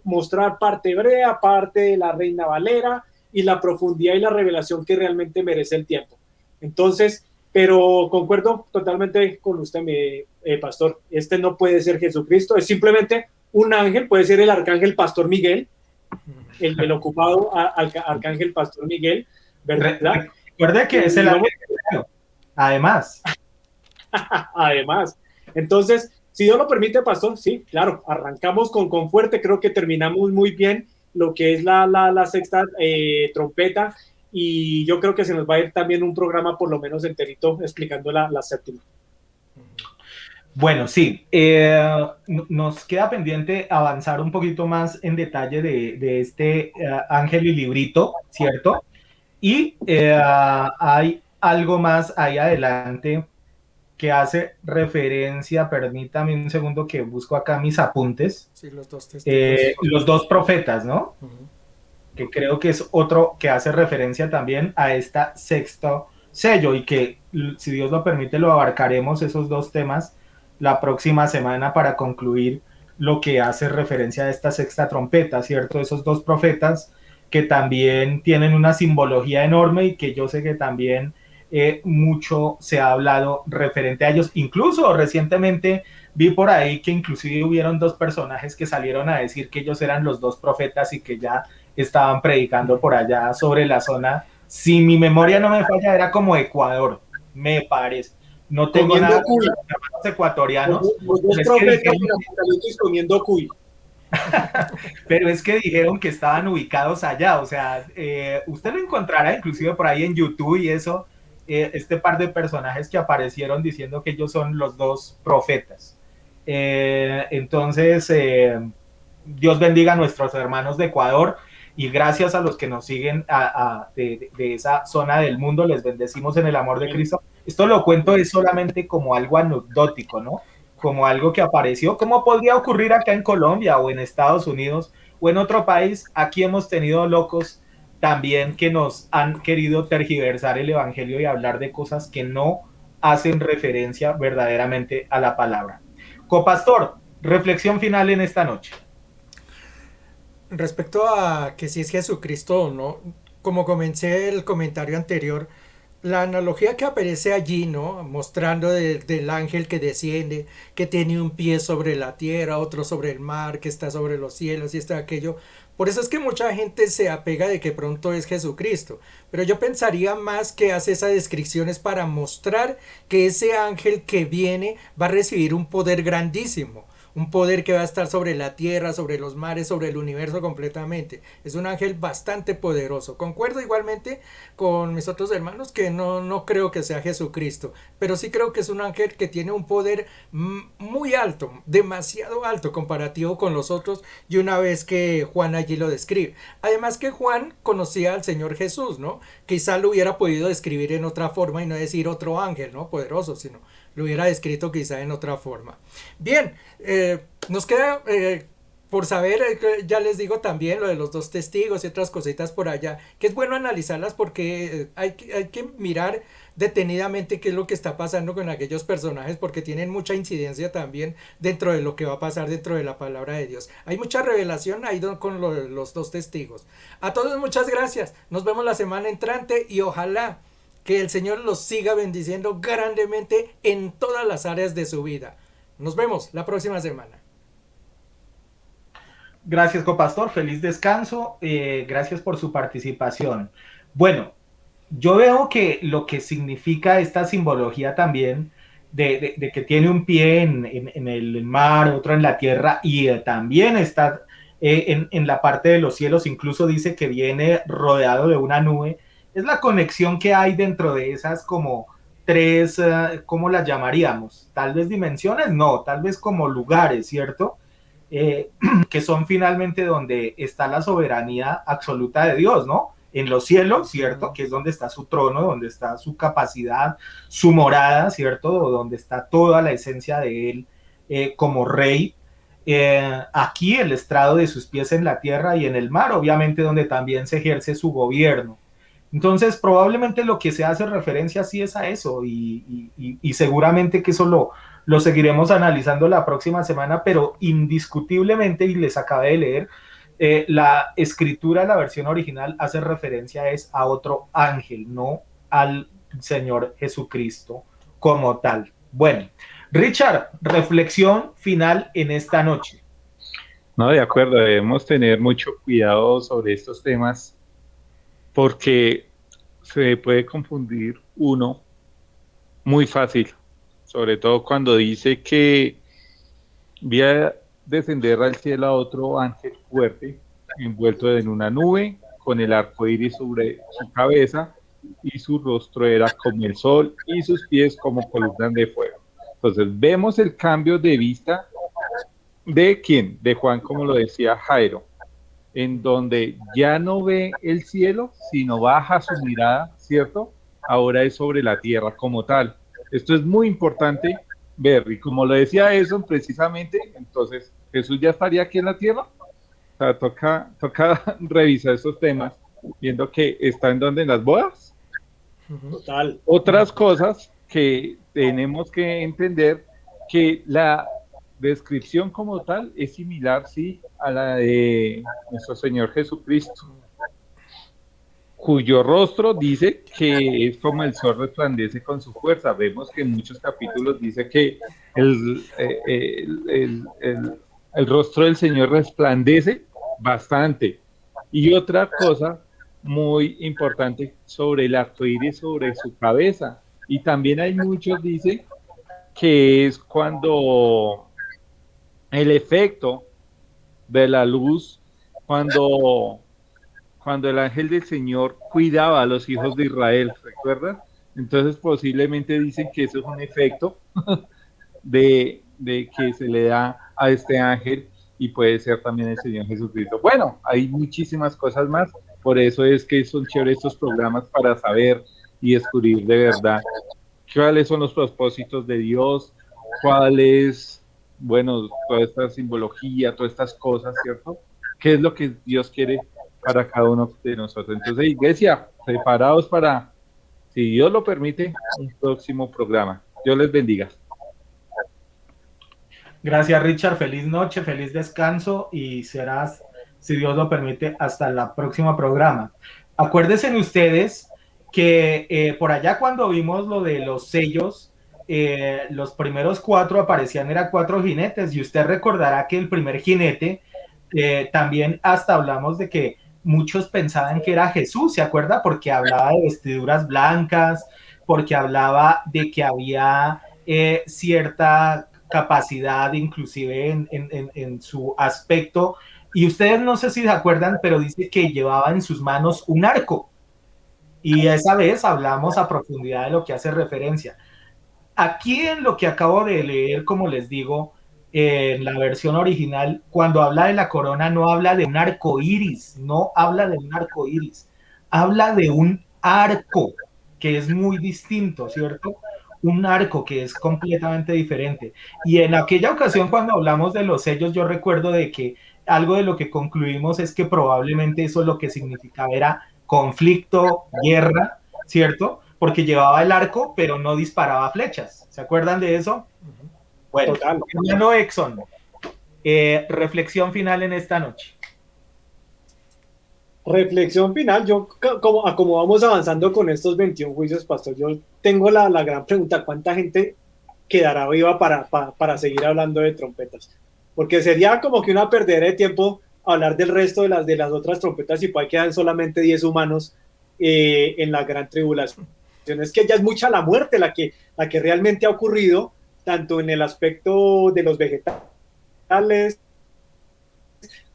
mostrar parte hebrea, parte de la Reina Valera y la profundidad y la revelación que realmente merece el tiempo. Entonces, pero concuerdo totalmente con usted, pastor. Este no puede ser Jesucristo, es simplemente un ángel, puede ser el arcángel Pastor Miguel, el ocupado arcángel Pastor Miguel, ¿verdad? Recuerde que es el Digamos, ángel, además. además. Entonces, si Dios lo permite, pastor, sí, claro, arrancamos con fuerte, creo que terminamos muy bien lo que es la sexta trompeta, y yo creo que se nos va a ir también un programa por lo menos enterito explicando la séptima. Bueno, sí, nos queda pendiente avanzar un poquito más en detalle de este ángel y librito, ¿cierto? Y hay algo más ahí adelante que hace referencia, permítame un segundo que busco acá mis apuntes, Sí, los dos testigos. Los dos profetas, ¿no? Ujú. Que creo que es otro que hace referencia también a esta sexto sello y que, si Dios lo permite, lo abarcaremos esos dos temas la próxima semana para concluir lo que hace referencia a esta sexta trompeta, ¿cierto? Esos dos profetas que también tienen una simbología enorme y que yo sé que también mucho se ha hablado referente a ellos. Incluso recientemente vi por ahí que inclusive hubieron dos personajes que salieron a decir que ellos eran los dos profetas y que ya estaban predicando por allá sobre la zona. Si mi memoria no me falla, era como Ecuador, me parece. No tengo Comiendo nada cuy. contra los hermanos ecuatorianos, Los dos pero es que profetas dijeron, en Apocalipsis comiendo cuy. pero es que dijeron que estaban ubicados allá. O sea, usted lo encontrará inclusive por ahí en YouTube y eso, este par de personajes que aparecieron diciendo que ellos son los dos profetas. Entonces, Dios bendiga a nuestros hermanos de Ecuador y gracias a los que nos siguen de esa zona del mundo, les bendecimos en el amor de Cristo. Esto lo cuento es solamente como algo anecdótico, ¿no? Como algo que apareció, como podría ocurrir acá en Colombia o en Estados Unidos o en otro país. Aquí hemos tenido locos también que nos han querido tergiversar el evangelio y hablar de cosas que no hacen referencia verdaderamente a la palabra. Copastor, reflexión final en esta noche. Respecto a que si es Jesucristo o no, como comencé el comentario anterior, la analogía que aparece allí, ¿no? Mostrando del ángel que desciende, que tiene un pie sobre la tierra, otro sobre el mar, que está sobre los cielos y está aquello. Por eso es que mucha gente se apega de que pronto es Jesucristo. Pero yo pensaría más que hace esas descripciones para mostrar que ese ángel que viene va a recibir un poder grandísimo. Un poder que va a estar sobre la tierra, sobre los mares, sobre el universo completamente. Es un ángel bastante poderoso. Concuerdo igualmente con mis otros hermanos que no creo que sea Jesucristo, pero sí creo que es un ángel que tiene un poder muy alto, demasiado alto comparativo con los otros, y una vez que Juan allí lo describe. Además que Juan conocía al Señor Jesús, ¿no? Quizá lo hubiera podido describir en otra forma y no decir otro ángel, ¿no? Poderoso, sino lo hubiera descrito quizá en otra forma. Bien, nos queda por saber, ya les digo también lo de los dos testigos y otras cositas por allá, que es bueno analizarlas porque hay que mirar detenidamente qué es lo que está pasando con aquellos personajes porque tienen mucha incidencia también dentro de lo que va a pasar dentro de la palabra de Dios. Hay mucha revelación ahí con los dos testigos. A todos muchas gracias, nos vemos la semana entrante y ojalá que el Señor los siga bendiciendo grandemente en todas las áreas de su vida. Nos vemos la próxima semana. Gracias, copastor. Feliz descanso. Gracias por su participación. Bueno, yo veo que lo que significa esta simbología también de que tiene un pie en el mar, otro en la tierra y también está en la parte de los cielos, incluso dice que viene rodeado de una nube, es la conexión que hay dentro de esas como tres, ¿cómo las llamaríamos? Tal vez dimensiones, no, tal vez como lugares, ¿cierto? Que son finalmente donde está la soberanía absoluta de Dios, ¿no? En los cielos, ¿cierto? Que es donde está su trono, donde está su capacidad, su morada, ¿cierto? Donde está toda la esencia de él como rey. Aquí el estrado de sus pies en la tierra y en el mar, obviamente donde también se ejerce su gobierno. Entonces, probablemente lo que se hace referencia sí es a eso y seguramente que eso lo seguiremos analizando la próxima semana, pero indiscutiblemente, y les acabé de leer, la escritura, la versión original, hace referencia es a otro ángel, no al Señor Jesucristo como tal. Bueno, Richard, reflexión final en esta noche. No, de acuerdo, debemos tener mucho cuidado sobre estos temas porque se puede confundir uno muy fácil, sobre todo cuando dice que vi a descender al cielo a otro ángel fuerte, envuelto en una nube, con el arco iris sobre su cabeza, y su rostro era como el sol, y sus pies como columnas de fuego. Entonces, vemos el cambio de vista de quién, de Juan, como lo decía Jairo, en donde ya no ve el cielo, sino baja su mirada, ¿cierto? Ahora es sobre la tierra como tal. Esto es muy importante ver, y como lo decía eso precisamente, entonces, ¿Jesús ya estaría aquí en la tierra? O sea, toca revisar esos temas, viendo que está en donde, en las bodas. Total. Otras cosas que tenemos que entender, que la descripción como tal es similar, sí, a la de nuestro Señor Jesucristo, cuyo rostro dice que es como el sol resplandece con su fuerza. Vemos que en muchos capítulos dice que el rostro del Señor resplandece bastante. Y otra cosa muy importante sobre el arco iris sobre su cabeza. Y también hay muchos, dice, que es cuando el efecto de la luz, cuando el ángel del Señor cuidaba a los hijos de Israel, ¿recuerdan? Entonces posiblemente dicen que eso es un efecto de que se le da a este ángel, y puede ser también el Señor Jesucristo. Bueno, hay muchísimas cosas más, por eso es que son chéveres estos programas, para saber y descubrir de verdad cuáles son los propósitos de Dios, cuál es, bueno, toda esta simbología, todas estas cosas, ¿cierto? ¿Qué es lo que Dios quiere para cada uno de nosotros? Entonces, iglesia, preparados para, si Dios lo permite, un próximo programa. Dios les bendiga. Gracias, Richard. Feliz noche, feliz descanso, y serás, si Dios lo permite, hasta el próximo programa. Acuérdense ustedes que por allá, cuando vimos lo de los sellos, los primeros 4 aparecían, eran 4 jinetes, y usted recordará que el primer jinete, también hasta hablamos de que muchos pensaban que era Jesús, ¿se acuerda? Porque hablaba de vestiduras blancas, porque hablaba de que había cierta capacidad, inclusive en su aspecto, y ustedes no sé si se acuerdan, pero dice que llevaba en sus manos un arco, y esa vez hablamos a profundidad de lo que hace referencia. Aquí, en lo que acabo de leer, como les digo, en la versión original, cuando habla de la corona, no habla de un arco iris, no habla de un arco iris, habla de un arco, que es muy distinto, ¿cierto? Un arco que es completamente diferente. Y en aquella ocasión, cuando hablamos de los sellos, yo recuerdo de que algo de lo que concluimos es que probablemente eso lo que significaba era conflicto, guerra, ¿cierto? Porque llevaba el arco, pero no disparaba flechas. ¿Se acuerdan de eso? Bueno, hermano Exxon, reflexión final en esta noche. Reflexión final, yo como vamos avanzando con estos 21 juicios, pastor, yo tengo la gran pregunta: ¿cuánta gente quedará viva para seguir hablando de trompetas? Porque sería como que una perdera de tiempo hablar del resto de las otras trompetas, y pues quedan solamente 10 humanos en la gran tribulación. Es que ya es mucha la muerte la que realmente ha ocurrido, tanto en el aspecto de los vegetales,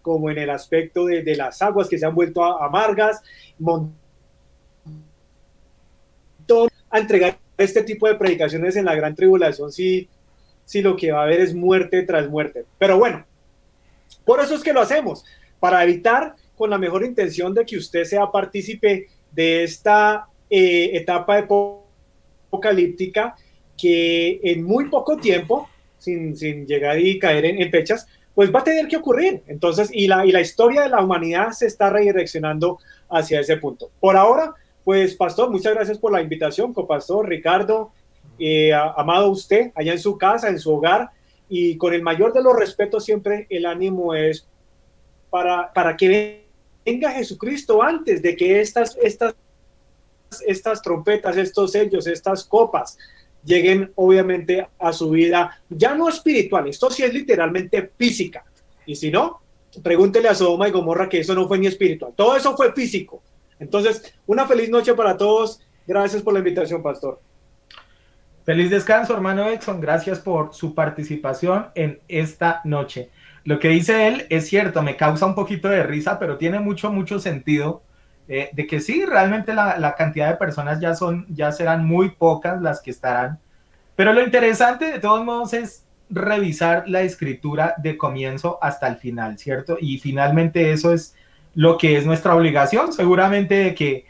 como en el aspecto de las aguas que se han vuelto amargas, a entregar este tipo de predicaciones en la gran tribulación, si lo que va a haber es muerte tras muerte. Pero bueno, por eso es que lo hacemos, para evitar, con la mejor intención de que usted sea partícipe de esta etapa apocalíptica, que en muy poco tiempo, sin llegar y caer en fechas, pues va a tener que ocurrir. Entonces, y la historia de la humanidad se está redireccionando hacia ese punto. Por ahora, pues, pastor, muchas gracias por la invitación, copastor Ricardo, amado usted, allá en su casa, en su hogar, y con el mayor de los respetos, siempre el ánimo es para que venga Jesucristo antes de que estas trompetas, estos sellos, estas copas lleguen obviamente a su vida, ya no espiritual, esto sí es literalmente física, y si no, pregúntele a Sodoma y Gomorra, que eso no fue ni espiritual, todo eso fue físico. Entonces, una feliz noche para todos, gracias por la invitación, pastor. Feliz descanso, hermano Exxon, gracias por su participación en esta noche. Lo que dice él es cierto, me causa un poquito de risa, pero tiene mucho sentido, de que sí, realmente la cantidad de personas ya serán muy pocas las que estarán, pero lo interesante de todos modos es revisar la escritura de comienzo hasta el final, ¿cierto? Y finalmente eso es lo que es nuestra obligación, seguramente de que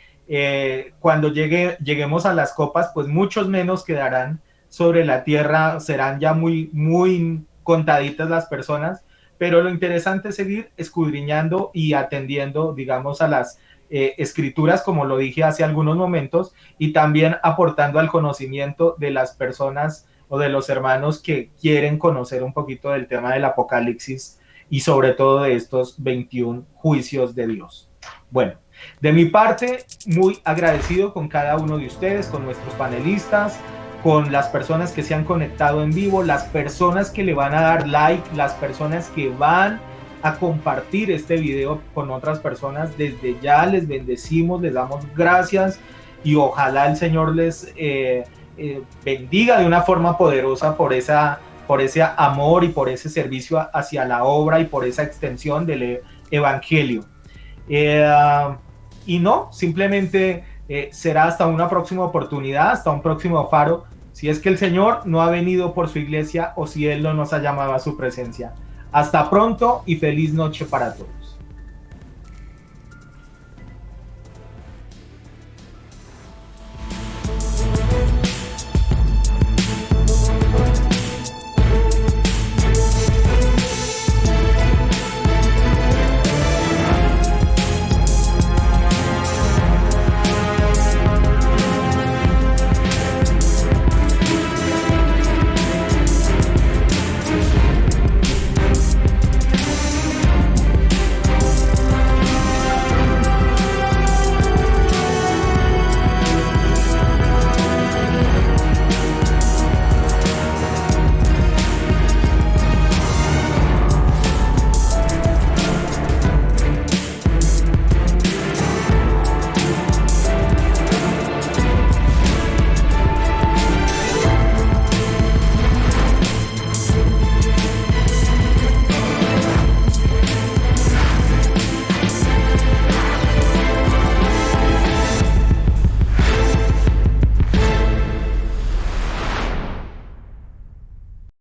cuando lleguemos a las copas, pues muchos menos quedarán sobre la tierra serán ya muy, muy contaditas las personas, pero lo interesante es seguir escudriñando y atendiendo, digamos, a las escrituras, como lo dije hace algunos momentos, y también aportando al conocimiento de las personas o de los hermanos que quieren conocer un poquito del tema del Apocalipsis y sobre todo de estos 21 juicios de Dios. Bueno, de mi parte, muy agradecido con cada uno de ustedes, con nuestros panelistas, con las personas que se han conectado en vivo, las personas que le van a dar like, las personas que van a compartir este video con otras personas. Desde ya les bendecimos, les damos gracias y ojalá el Señor les bendiga de una forma poderosa por ese amor y por ese servicio hacia la obra y por esa extensión del evangelio. Y no, simplemente será hasta una próxima oportunidad, hasta un próximo faro, si es que el Señor no ha venido por su iglesia o si Él no nos ha llamado a su presencia. Hasta pronto y feliz noche para todos.